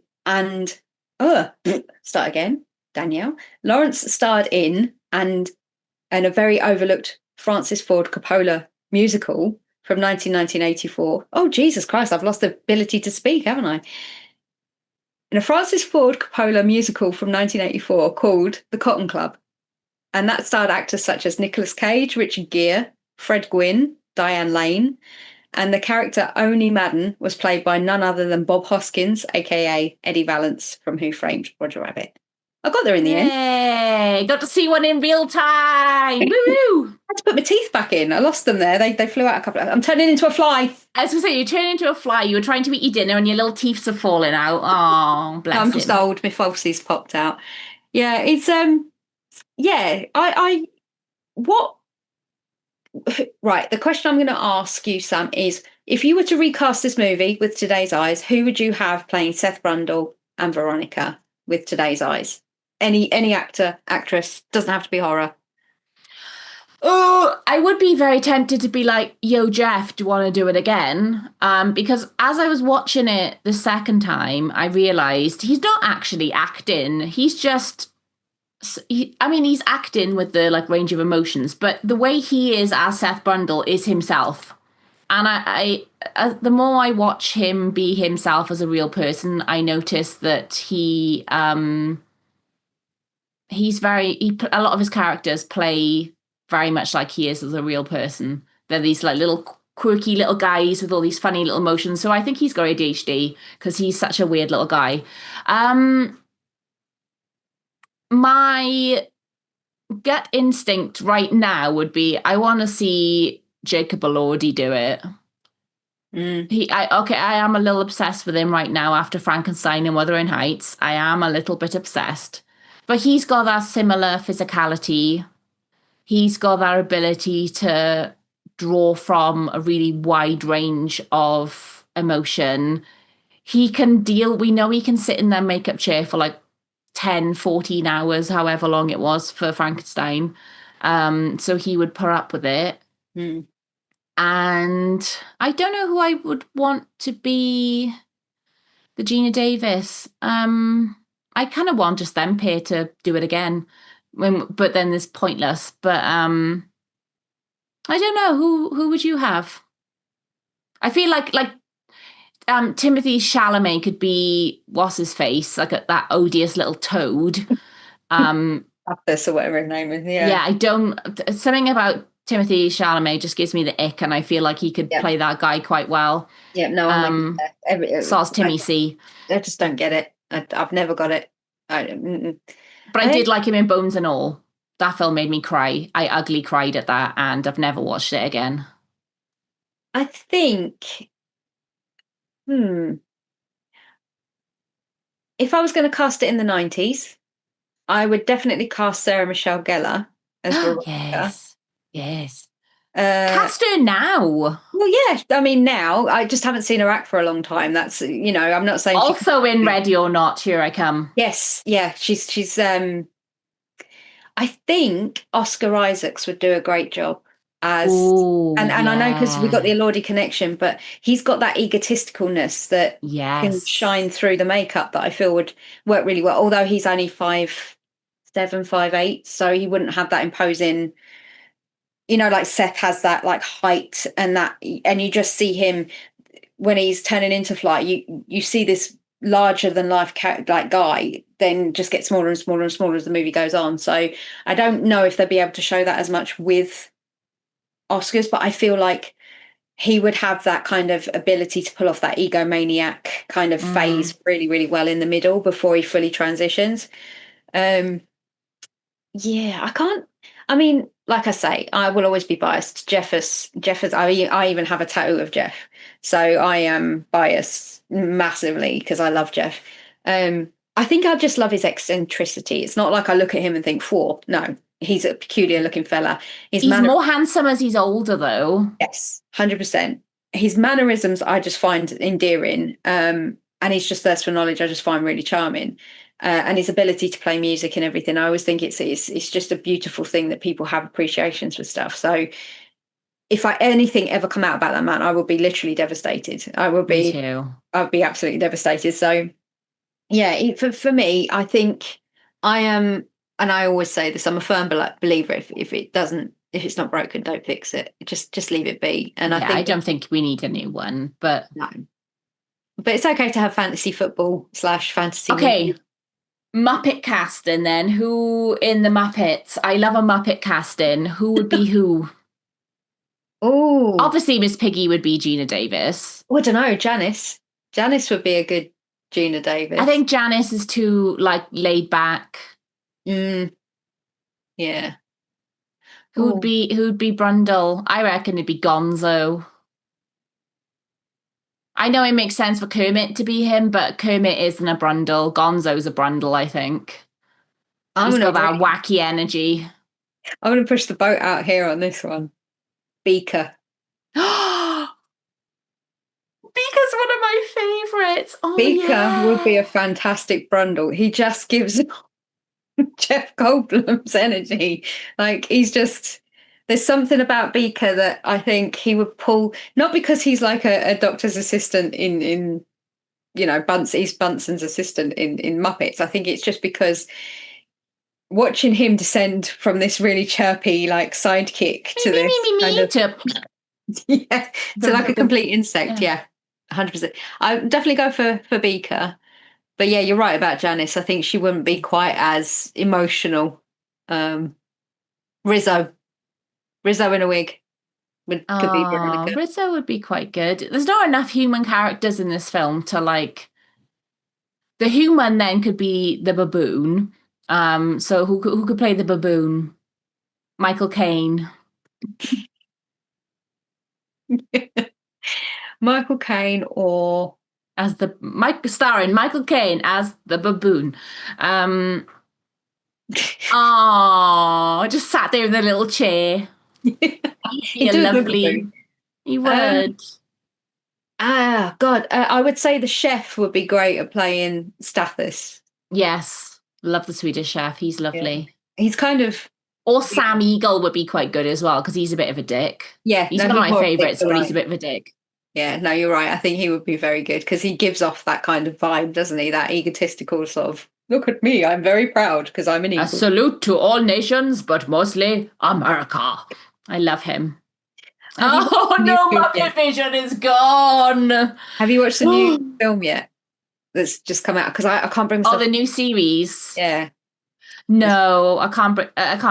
Danielle. Lawrence starred in a very overlooked Francis Ford Coppola musical from 1984. Oh, Jesus Christ, I've lost the ability to speak, haven't I? In a Francis Ford Coppola musical from 1984 called The Cotton Club. And that starred actors such as Nicolas Cage, Richard Gere, Fred Gwynne, Diane Lane, and the character Oni Madden was played by none other than Bob Hoskins, aka Eddie Valance from Who Framed Roger Rabbit. I got there in the end. Yay! Got to see one in real time. Woo! I had to put my teeth back in. I lost them there. They flew out a couple of... I'm turning into a fly. I was going to say, you turn into a fly. You were trying to eat your dinner and your little teeth are falling out. Oh, bless I'm just old. My falsies popped out. Yeah, it's... Yeah, Right, the question I'm going to ask you, Sam, is if you were to recast this movie with today's eyes, who would you have playing Seth Brundle and Veronica with today's eyes? Any actor, actress, doesn't have to be horror. Oh, I would be very tempted to be like, yo, Jeff, do you want to do it again? Because as I was watching it the second time, I realised he's not actually acting. He's just... he's acting with the like range of emotions, but the way he is as Seth Brundle is himself. And I the more I watch him be himself as a real person, I notice that a lot of his characters play very much like he is as a real person. They're these like little quirky little guys with all these funny little emotions. So I think he's got ADHD because he's such a weird little guy. My gut instinct right now would be I want to see Jacob Elordi do it. I am a little obsessed with him right now after Frankenstein and Wuthering Heights. I am a little bit obsessed. But he's got that similar physicality. He's got that ability to draw from a really wide range of emotion. We know he can sit in their makeup chair for like 10, 14 hours, however long it was for Frankenstein. So he would put up with it. And I don't know who I would want to be the Geena Davis. I kind of want just them pair to do it again. But then it's pointless. But I don't know. Who would you have? I feel like Timothy Chalamet could be what's his face, like that odious little toad. This or whatever his name is. Yeah, I don't. Something about Timothy Chalamet just gives me the ick, and I feel like he could play that guy quite well. Yeah, no, So's Timmy C. I just don't get it. I've never got it. But I did like him in Bones and All. That film made me cry. I ugly cried at that, and I've never watched it again. I think, if I was going to cast it in the 90s, I would definitely cast Sarah Michelle Gellar as Veronica. Yes. Cast her now. Well, yeah. I mean, now I just haven't seen her act for a long time. That's, I'm not saying. Also in Ready or Not, Here I Come. Yes, yeah. She's. I think Oscar Isaacs would do a great job as, and I know because we got the Elordi connection, but he's got that egotisticalness that can shine through the makeup that I feel would work really well. Although he's only 5'7", 5'8", so he wouldn't have that imposing. Like Seth has that like height and you just see him when he's turning into flight. You see this larger than life like guy then just get smaller and smaller and smaller as the movie goes on. So I don't know if they'll be able to show that as much with Oscars, but I feel like he would have that kind of ability to pull off that egomaniac kind of phase really, really well in the middle before he fully transitions. I can't. I mean, like I say, I will always be biased. Jeff is. I even have a tattoo of Jeff, so I am biased massively because I love Jeff. I think I just love his eccentricity. It's not like I look at him and think, "Whoa, no, he's a peculiar looking fella." He's more handsome as he's older, though. Yes, 100%. His mannerisms I just find endearing, and his just thirst for knowledge I just find really charming. And his ability to play music and everything, I always think it's just a beautiful thing that people have appreciations for stuff. So if anything ever come out about that man, I will be literally devastated. I will be. Me too. I'll be absolutely devastated. So yeah, for me, I think I am, and I always say this, I'm a firm believer. If it's not broken, don't fix it. Just leave it be. And I don't think we need a new one, but no. But it's okay to have fantasy football / fantasy. Okay. Movie. Muppet casting then. Who in the Muppets? I love a Muppet casting. Who would be who? Oh, obviously Miss Piggy would be Geena Davis. I don't know, Janice. Janice would be a good Geena Davis. I think Janice is too laid back. Yeah. Who'd be Brundle? I reckon it'd be Gonzo. I know it makes sense for Kermit to be him, but Kermit isn't a Brundle. Gonzo's a Brundle, I think. He's got that wacky energy. I'm going to push the boat out here on this one. Beaker. Beaker's one of my favourites. Oh, Beaker would be a fantastic Brundle. He just gives Jeff Goldblum's energy. Like, he's just... There's something about Beaker that I think he would pull, not because he's like a doctor's assistant in he's Bunson's assistant in Muppets. I think it's just because watching him descend from this really chirpy like sidekick to like a complete insect. Yeah, 100%. I definitely go for Beaker. But yeah, you're right about Janice. I think she wouldn't be quite as emotional. Rizzo in a wig could be Veronica. Rizzo would be quite good. There's not enough human characters in this film to like. The human then could be the baboon. So who could play the baboon? Michael Caine. Michael Caine or as starring Michael Caine as the baboon. Just sat there in the little chair. He'd lovely. He would. God, I would say the chef would be great at playing Stathis. Yes, love the Swedish chef. He's lovely. Yeah. He's kind of Or Sam Eagle would be quite good as well, because he's a bit of a dick. Yeah, He's one of my favourites, but he's a right. bit of a dick. Yeah, no, you're right. I think he would be very good because he gives off that kind of vibe, doesn't he? That egotistical sort of, look at me, I'm very proud because I'm an A eagle. salute to all nations, but mostly America. I love him. Oh no, Muppet Vision is gone. Have you watched the new film yet? That's just come out because I can't bring myself. Oh, the new series. Yeah. No, I can't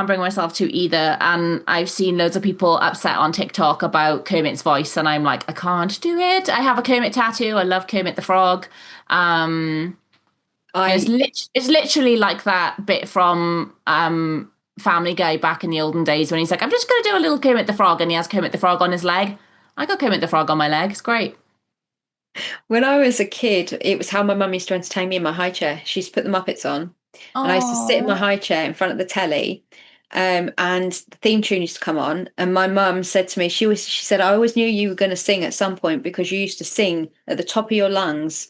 bring myself to either. And I've seen loads of people upset on TikTok about Kermit's voice, and I'm like, I can't do it. I have a Kermit tattoo. I love Kermit the Frog. It's literally like that bit from Family Guy back in the olden days when he's like, I'm just going to do a little Kermit the Frog, and he has Kermit the Frog on his leg. I got Kermit the Frog on my leg. It's great. When I was a kid, it was how my mum used to entertain me in my high chair. She used to put the Muppets on. Aww. And I used to sit in my high chair in front of the telly, and the theme tune used to come on. And my mum said to me, she said, I always knew you were going to sing at some point because you used to sing at the top of your lungs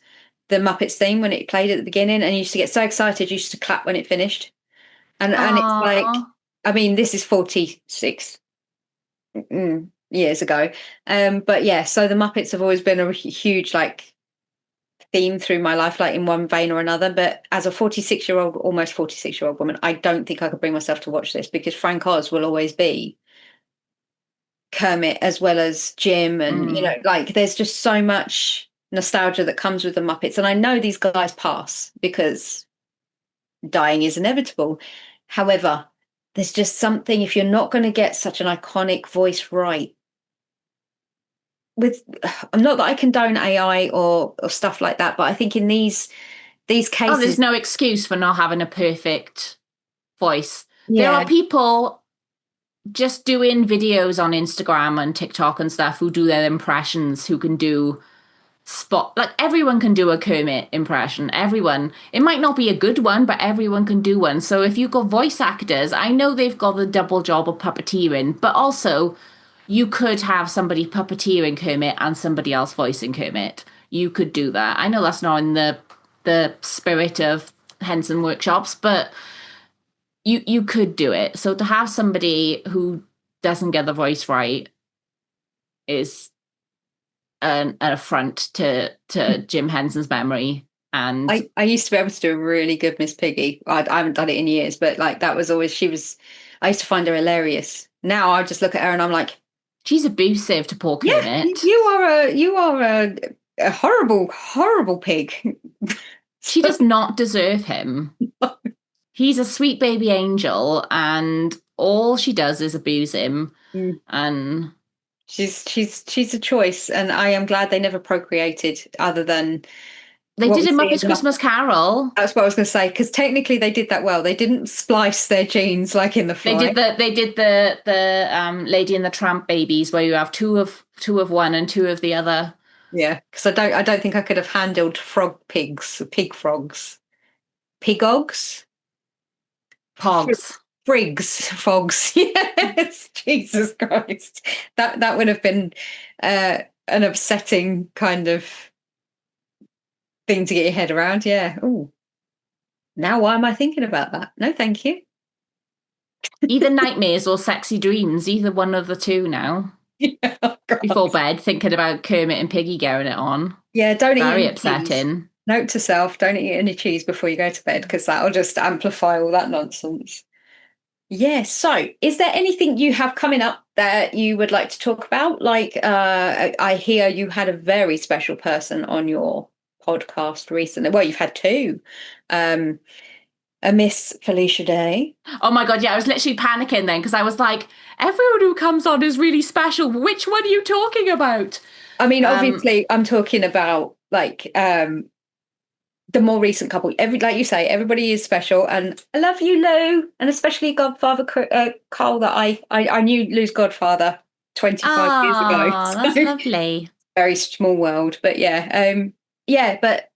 the Muppets theme when it played at the beginning, and you used to get so excited you used to clap when it finished. And it's like, I mean, this is 46 years ago, but yeah. So the Muppets have always been a huge like theme through my life, like in one vein or another. But as a almost 46-year-old woman, I don't think I could bring myself to watch this because Frank Oz will always be Kermit as well as Jim, and you know, like there's just so much nostalgia that comes with the Muppets. And I know these guys pass because dying is inevitable. However, there's just something, if you're not going to get such an iconic voice right, not that I condone AI or stuff like that, but I think in these cases, there's no excuse for not having a perfect voice. Yeah. There are people just doing videos on Instagram and TikTok and stuff who do their impressions, who can do like everyone can do a Kermit impression. Everyone. It might not be a good one, but everyone can do one. So if you've got voice actors, I know they've got the double job of puppeteering, but also you could have somebody puppeteering Kermit and somebody else voicing Kermit. You could do that. I know that's not in the spirit of Henson workshops, but you could do it. So to have somebody who doesn't get the voice right is an affront to Jim Henson's memory. And I used to be able to do a really good Miss Piggy. I haven't done it in years, but like that was always, I used to find her hilarious. Now I just look at her and I'm like, she's abusive to poor Kermit. Yeah, you are a horrible, horrible pig. She does not deserve him. He's a sweet baby angel, and all she does is abuse him. And she's a choice, and I am glad they never procreated, other than they did in Muppets Christmas Carol. That's what I was going to say, because technically they did that well. They didn't splice their genes like in The Fly. They did the Lady and the Tramp babies, where you have two of one and two of the other. Yeah, because I don't think I could have handled pig frogs, pigogs, pogs. Frigs, fogs. Yes, Jesus Christ, that would have been an upsetting kind of thing to get your head around. Yeah. Oh, now why am I thinking about that? No, thank you. Either nightmares or sexy dreams. Either one of the two now. Yeah, oh before bed, thinking about Kermit and Piggy getting it on. Yeah, don't eat. Very upsetting. Cheese. Note to self: don't eat any cheese before you go to bed, because that'll just amplify all that nonsense. Yeah. So, is there anything you have coming up that you would like to talk about? Like, I hear you had a very special person on your podcast recently. Well, you've had two. A Miss Felicia Day. Oh my God, yeah, I was literally panicking then, because I was like, everyone who comes on is really special. Which one are you talking about? I mean, obviously, I'm talking about like the more recent couple. Like you say, everybody is special, and I love you, Lou, and especially Godfather Carl. That I knew Lou's godfather 25 years ago. That's lovely. Very small world, but yeah, But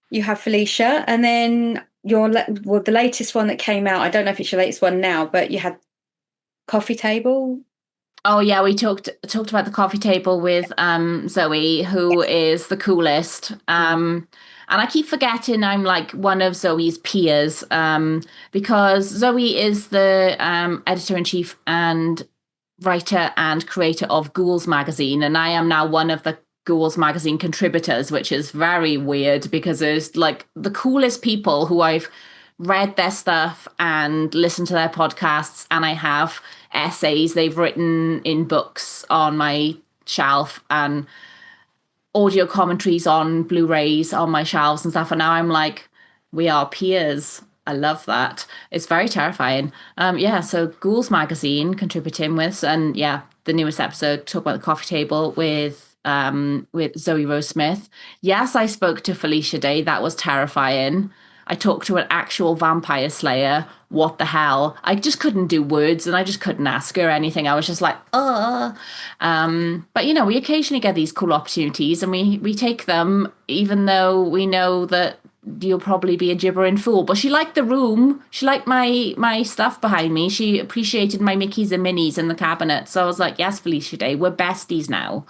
you have Felicia, and then the latest one that came out. I don't know if it's your latest one now, but you had Coffee Table. Oh yeah, we talked about the Coffee Table with Zoe, who is the coolest. And And I keep forgetting I'm like one of Zoe's peers, because Zoe is the editor-in-chief and writer and creator of Ghouls magazine, and I am now one of the Ghouls magazine contributors, which is very weird because there's like the coolest people who I've read their stuff and listened to their podcasts, and I have essays they've written in books on my shelf and audio commentaries on Blu-rays on my shelves and stuff, and now I'm like, we are peers. I love that. It's very terrifying. So Ghouls magazine contributing with, and the newest episode talk about the coffee table with Zoe Rose Smith. Yes, I spoke to Felicia Day. That was terrifying. I talked to an actual vampire slayer. What the hell? I just couldn't do words, and I just couldn't ask her anything. I was just like, But we occasionally get these cool opportunities, and we take them, even though we know that you'll probably be a gibbering fool. But she liked the room. She liked my stuff behind me. She appreciated my Mickeys and Minnies in the cabinet. So I was like, yes, Felicia Day, we're besties now.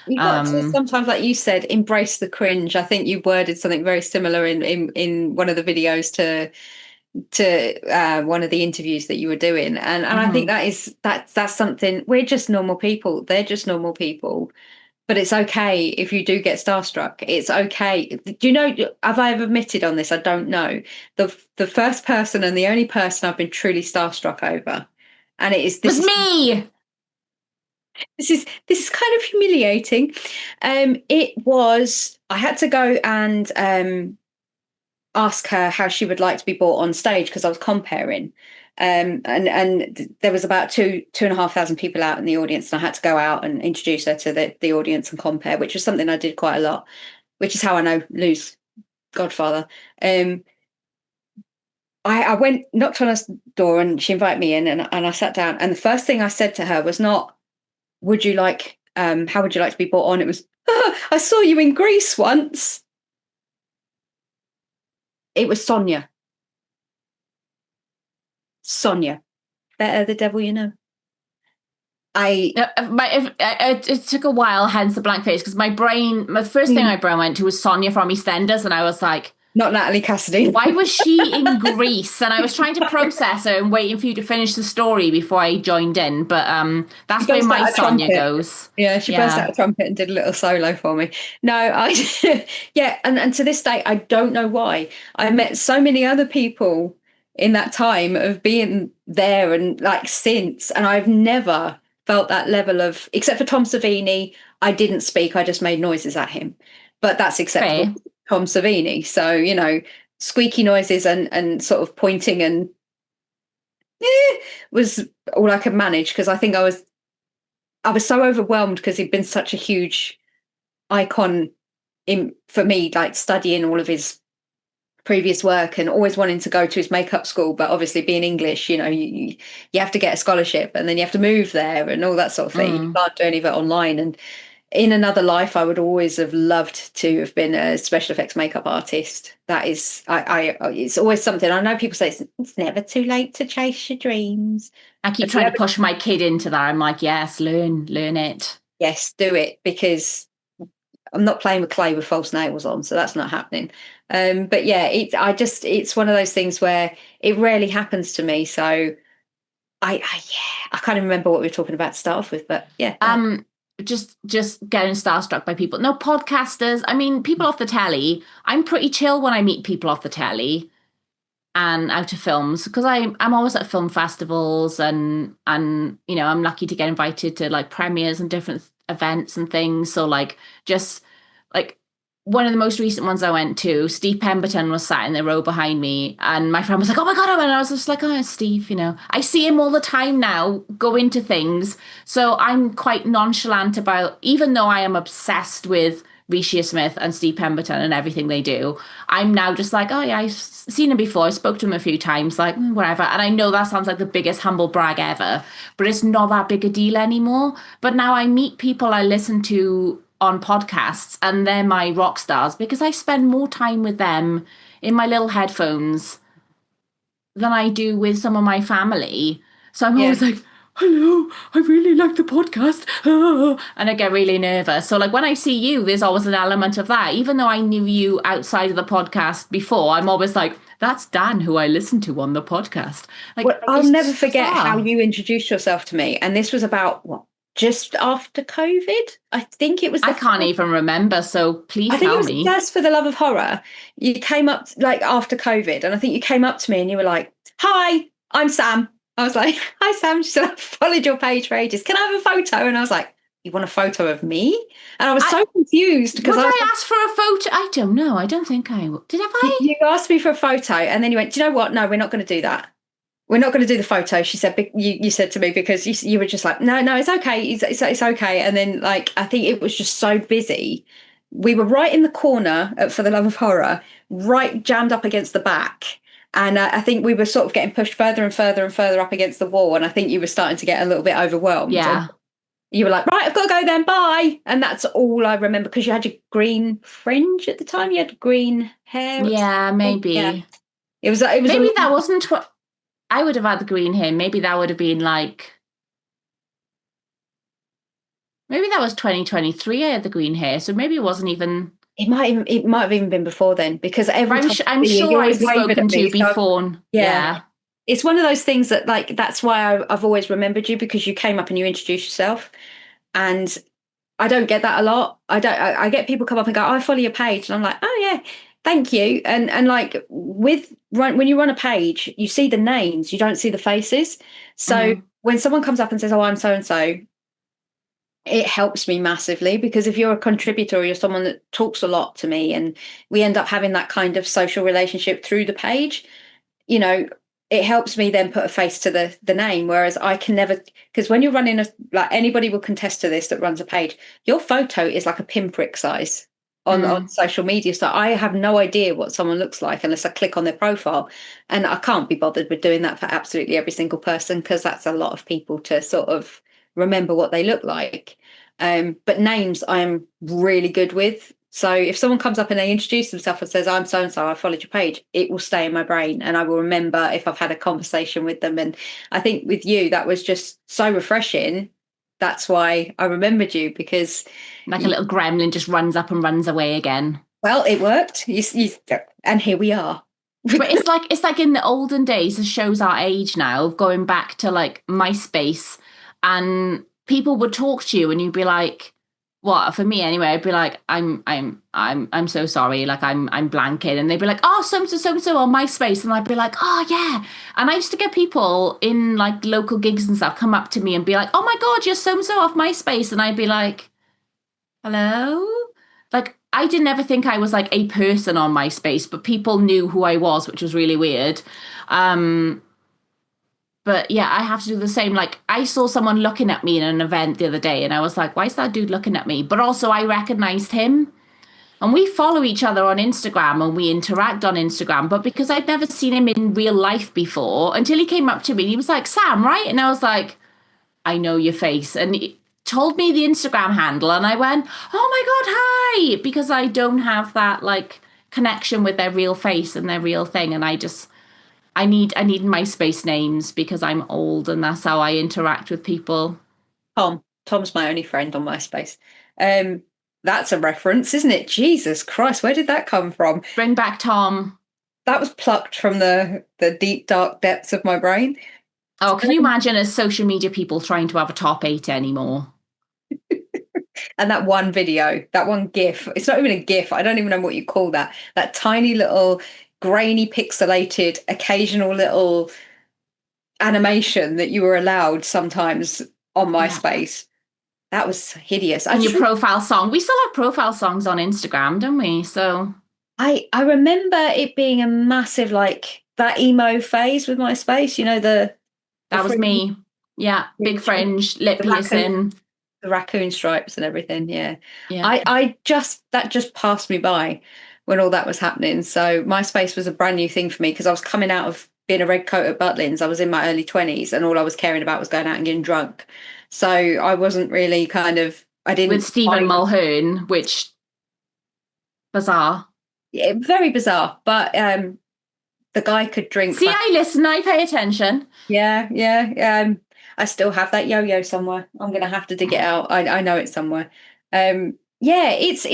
You got to sometimes, like you said, embrace the cringe. I think you worded something very similar in one of the videos to one of the interviews that you were doing, and I think that's something. We're just normal people. They're just normal people. But it's okay if you do get starstruck. It's okay. Do you know, have I ever admitted on this? I don't know. The first person and the only person I've been truly starstruck over, and this was me. This is kind of humiliating. It was, I had to go and ask her how she would like to be brought on stage because I was comparing. And there was about 2,500 people out in the audience, and I had to go out and introduce her to the audience and compare, which was something I did quite a lot, which is how I know Lou's godfather. I went, knocked on her door, and she invited me in, and I sat down, and the first thing I said to her was not, how would you like to be brought on? It was, I saw you in Greece once. It was Sonia. Better the devil you know. It took a while, hence the blank face, because the first thing my brain went to was Sonia from EastEnders, and I was like, not Natalie Cassidy. Why was she in Greece? And I was trying to process her and waiting for you to finish the story before I joined in. But that's where my Sonia goes. Yeah, she burst out a trumpet and did a little solo for me. No, and to this day, I don't know why. I met so many other people in that time of being there and like since, and I've never felt that level of, except for Tom Savini, I didn't speak, I just made noises at him. But that's acceptable. Fair. Tom Savini, so squeaky noises and sort of pointing and was all I could manage, because I think I was so overwhelmed because he'd been such a huge icon for me, like studying all of his previous work and always wanting to go to his makeup school, but obviously being English, you have to get a scholarship and then you have to move there and all that sort of thing. You can't do any of it online. And in another life, I would always have loved to have been a special effects makeup artist. That is, it's always something. I know people say it's never too late to chase your dreams. I keep trying to push my kid into that. I'm like, yes, learn it. Yes, do it, because I'm not playing with clay with false nails on, so that's not happening. But yeah, it's one of those things where it rarely happens to me. So I can't even remember what we were talking about to start off with, but yeah. Just getting starstruck by people. No, podcasters. I mean, people off the telly. I'm pretty chill when I meet people off the telly and out of films, because I'm always at film festivals and I'm lucky to get invited to like premieres and different events and things. So like, just like one of the most recent ones I went to, Steve Pemberton was sat in the row behind me, and my friend was like, oh my God, and I was just like, oh, Steve, I see him all the time now, go into things. So I'm quite nonchalant about, even though I am obsessed with Risha Smith and Steve Pemberton and everything they do, I'm now just like, oh yeah, I've seen him before, I spoke to him a few times, like whatever. And I know that sounds like the biggest humble brag ever, but it's not that big a deal anymore. But now I meet people I listen to on podcasts and they're my rock stars because I spend more time with them in my little headphones than I do with some of my family. So I'm always like, hello, I really like the podcast. And I get really nervous. So like when I see you, there's always an element of that. Even though I knew you outside of the podcast before, I'm always like, that's Dan who I listened to on the podcast. Like, Well, I'll it's never just forget bizarre. how you introduced yourself to me. And this was about what? Just after COVID? I think it was. I can't even remember, so please I think it tell was me. just for the love of horror. You came up like after COVID, and I think you came up to me and you were like, "Hi, I'm Sam." I was like, "Hi, Sam." She said, "I followed your page for ages. Can I have a photo?" And I was like, "You want a photo of me?" And I was so confused because Would I ask for a photo? I don't know. I don't think I would. Did I? You asked me for a photo, and then you went, "Do you know what? No, we're not going to do that. We're not going to do the photo." She said, you said to me, because you were just like, no, it's okay. It's okay. And then like, I think it was just so busy. We were right in the corner for the love of horror, right jammed up against the back. And I think we were sort of getting pushed further and further and further up against the wall. And I think you were starting to get a little bit overwhelmed. Yeah. And you were like, right, I've got to go then. Bye. And that's all I remember, because you had your green fringe at the time. You had green hair. Yeah, maybe. Yeah. It was maybe that wasn't what I would have had the green hair. Maybe that would have been like, maybe that was 2023. I had the green hair, so maybe it wasn't even. It might have even been before then, because I'm sure I've spoken to you before. Yeah. It's one of those things that like, that's why I've always remembered you, because you came up and you introduced yourself, and I don't get that a lot. I get people come up and go, "I follow your page," and I'm like, "Oh yeah, thank you." And like when you run a page, you see the names, you don't see the faces. So when someone comes up and says, "Oh, I'm so and so," it helps me massively, because if you're a contributor or you're someone that talks a lot to me, and we end up having that kind of social relationship through the page, you know, it helps me then put a face to the name. Whereas I can never, because when you're running like anybody will contest to this that runs a page, your photo is like a pinprick size on social media. So I have no idea what someone looks like unless I click on their profile, and I can't be bothered with doing that for absolutely every single person, because that's a lot of people to sort of remember what they look like. But names I'm really good with. So if someone comes up and they introduce themselves and says, "I'm so and so, I followed your page," it will stay in my brain, and I will remember if I've had a conversation with them. And I think with you, that was just so refreshing. That's why I remembered you, because like a little gremlin just runs up and runs away again. Well, it worked. And here we are. But it's like in the olden days, it shows our age now, of going back to like MySpace, and people would talk to you and you'd be like, what, for me anyway, I'd be like, I'm so sorry, like I'm blanking, and they'd be like, "Oh, so on MySpace," and I'd be like, "Oh yeah." And I used to get people in like local gigs and stuff come up to me and be like, "Oh my god, you're so off MySpace," and I'd be like, "Hello?" Like I didn't ever think I was like a person on MySpace, but people knew who I was, which was really weird. But yeah, I have to do the same. Like I saw someone looking at me in an event the other day, and I was like, "Why is that dude looking at me?" But also I recognized him, and we follow each other on Instagram and we interact on Instagram. But because I'd never seen him in real life before, until he came up to me and he was like, "Sam, right?" And I was like, "I know your face." And he told me the Instagram handle, and I went, "Oh my god, hi!" Because I don't have that like connection with their real face and their real thing, and I need MySpace names because I'm old, and that's how I interact with people. Tom's my only friend on MySpace. That's a reference, isn't it? Jesus Christ, where did that come from? Bring back Tom. That was plucked from the deep, dark depths of my brain. Oh, can you imagine as social media people trying to have a top 8 anymore? And that one video, that one GIF, it's not even a GIF, I don't even know what you call that. That tiny little grainy, pixelated, occasional little animation that you were allowed sometimes on MySpace. That was hideous. And your profile song. We still have profile songs on Instagram, don't we? So I remember it being a massive, like, that emo phase with MySpace, you know, that was me. Yeah, big fringe, lip piercing. The raccoon stripes and everything, yeah. Yeah. That just passed me by when all that was happening. So MySpace was a brand new thing for me, because I was coming out of being a red coat at Butlins. I was in my early 20s, and all I was caring about was going out and getting drunk. So I wasn't really with Stephen Mulhern, which bizarre. Yeah, very bizarre. But the guy could drink. See, I listen, I pay attention. Yeah. I still have that yo-yo somewhere. I'm gonna have to dig it out. I know it's somewhere. Yeah, it's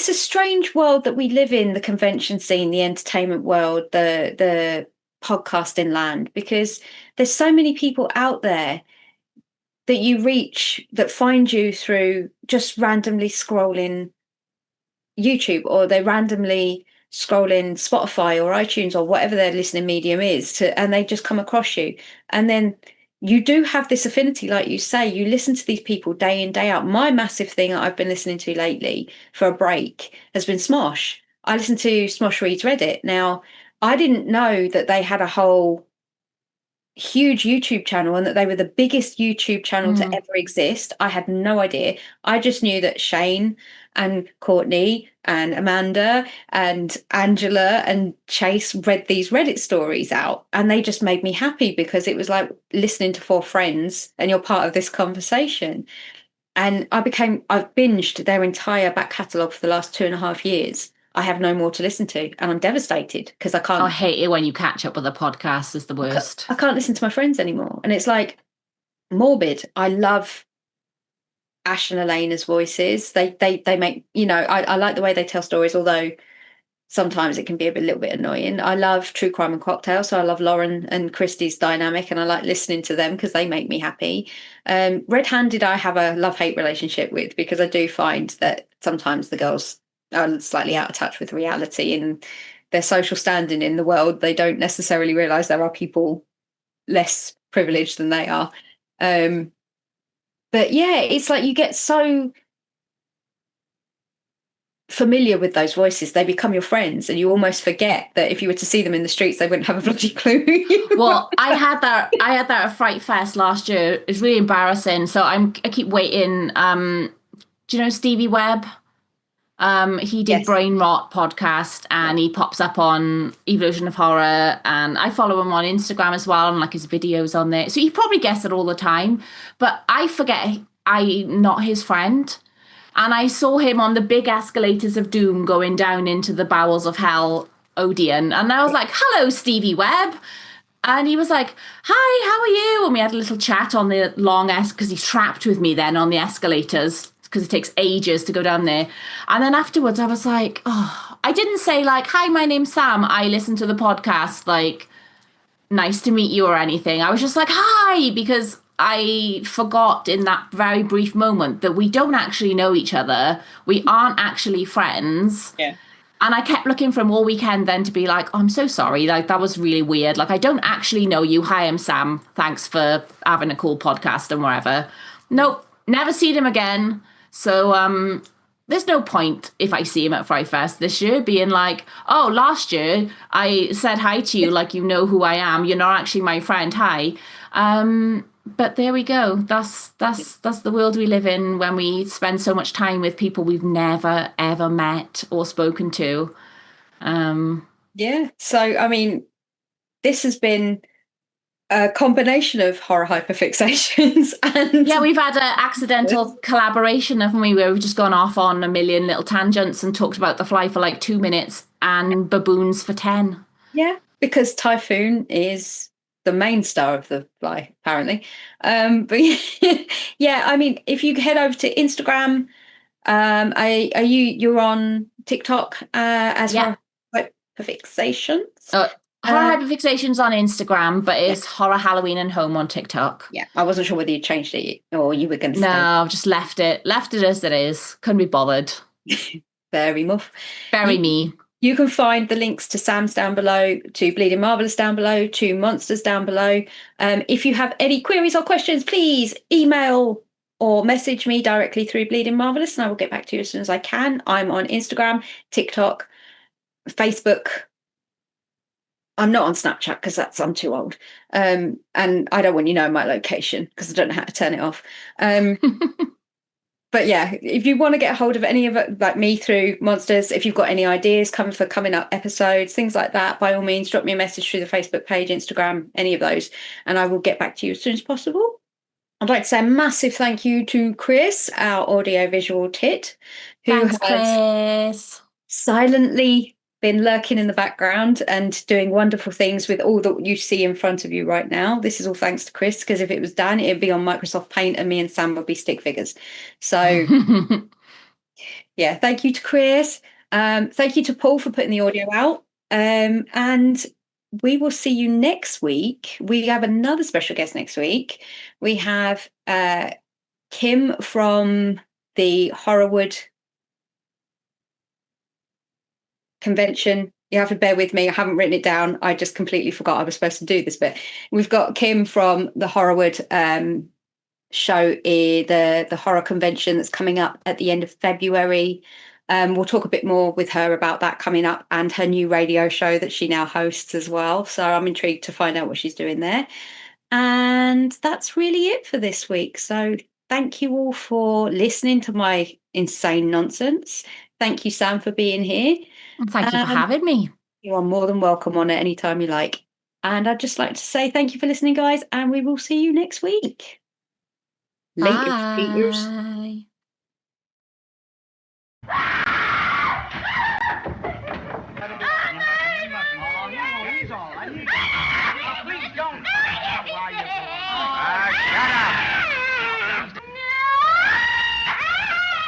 a strange world that we live in, the convention scene, the entertainment world, the podcasting land, because there's so many people out there that you reach that find you through just randomly scrolling YouTube, or they randomly scroll in Spotify or iTunes or whatever their listening medium is, and they just come across you. And then you do have this affinity, like you say, you listen to these people day in, day out. My massive thing that I've been listening to lately for a break has been Smosh. I listen to Smosh Reads Reddit. Now, I didn't know that they had a whole huge YouTube channel and that they were the biggest YouTube channel to ever exist. I had no idea. I just knew that Shane and Courtney and Amanda and Angela and Chase read these Reddit stories out, and they just made me happy because it was like listening to four friends and you're part of this conversation. And I've binged their entire back catalogue for the last 2.5 years. I have no more to listen to, and I'm devastated because I can't. I hate it when you catch up with a podcast. It's the worst. I can't listen to my friends anymore, and it's like morbid. I love Ash and Elena's voices. They make, I like the way they tell stories, although sometimes it can be a little bit annoying. I love True Crime and Cocktail, so I love Lauren and Christy's dynamic, and I like listening to them because they make me happy. Red Handed, I have a love-hate relationship with, because I do find that sometimes the girls are slightly out of touch with reality and their social standing in the world. They don't necessarily realise there are people less privileged than they are. But yeah, it's like you get so familiar with those voices, they become your friends, and you almost forget that if you were to see them in the streets, they wouldn't have a bloody clue who you Well, I had that at Fright Fest last year. It's really embarrassing. So I keep waiting. Do you know Stevie Webb? He did Yes. Brain Rot podcast, and he pops up on Evolution of Horror, and I follow him on Instagram as well, and like his videos on there. So he probably gets it all the time, but I forget I'm not his friend. And I saw him on the big escalators of doom going down into the bowels of hell, Odeon, and I was like, "Hello, Stevie Webb." And he was like, "Hi, how are you?" And we had a little chat on the long because he's trapped with me then on the escalators, because it takes ages to go down there. And then afterwards I was like, I didn't say like, "Hi, my name's Sam, I listen to the podcast, like, nice to meet you," or anything. I was just like, "Hi," because I forgot in that very brief moment that we don't actually know each other. We aren't actually friends. Yeah. And I kept looking for him all weekend then to be like, "Oh, I'm so sorry. Like, that was really weird. Like, I don't actually know you. Hi, I'm Sam. Thanks for having a cool podcast," and wherever. Nope. Never seen him again. So there's no point if I see him at Fright Fest this year being like, "Oh, last year I said hi to you like you know who I am. You're not actually my friend. Hi." But there we go. That's the world we live in when we spend so much time with people we've never ever met or spoken to. Yeah. So I mean, this has been a combination of horror hyperfixations and yeah, we've had an accidental collaboration, haven't we, where we've just gone off on a million little tangents and talked about The Fly for like 2 minutes and Baboons for 10. Yeah, because Typhoon is the main star of The Fly, apparently. But yeah, I mean, if you head over to Instagram, you're on TikTok as Yeah. Horror Hyperfixations? Horror Hyperfixations on Instagram, but it's Horror Halloween and Home on TikTok. Yeah, I wasn't sure whether you changed it or you were going to No, I've just left it as it is. Couldn't be bothered. Very muff. Very me. You can find the links to Sam's down below, to Bleeding Marvellous down below, to Monsters down below. If you have any queries or questions, please email or message me directly through Bleeding Marvellous, and I will get back to you as soon as I can. I'm on Instagram, TikTok, Facebook. I'm not on Snapchat because I'm too old. And I don't want you knowing my location because I don't know how to turn it off. But yeah, if you want to get a hold of any of it, like me through Monsters, if you've got any ideas coming up episodes, things like that, by all means, drop me a message through the Facebook page, Instagram, any of those, and I will get back to you as soon as possible. I'd like to say a massive thank you to Chris, our audiovisual tit, who Thanks, has Chris. silently been lurking in the background and doing wonderful things with all that you see in front of you right now. This is all thanks to Chris, because if it was Dan, it'd be on Microsoft Paint and me and Sam would be stick figures. So yeah, thank you to Chris. Thank you to Paul for putting the audio out. And we will see you next week. We have another special guest next week. We have Kim from the Horrorwood convention. You have to bear with me. I haven't written it down. I just completely forgot I was supposed to do this. But we've got Kim from the Horrorwood show, the horror convention that's coming up at the end of February. We'll talk a bit more with her about that coming up, and her new radio show that she now hosts as well. So I'm intrigued to find out what she's doing there. And that's really it for this week. So thank you all for listening to my insane nonsense. Thank you, Sam, for being here. Thank you for having me. You are more than welcome on it anytime you like. And I'd just like to say thank you for listening, guys, and we will see you next week. Later, Peters. Bye.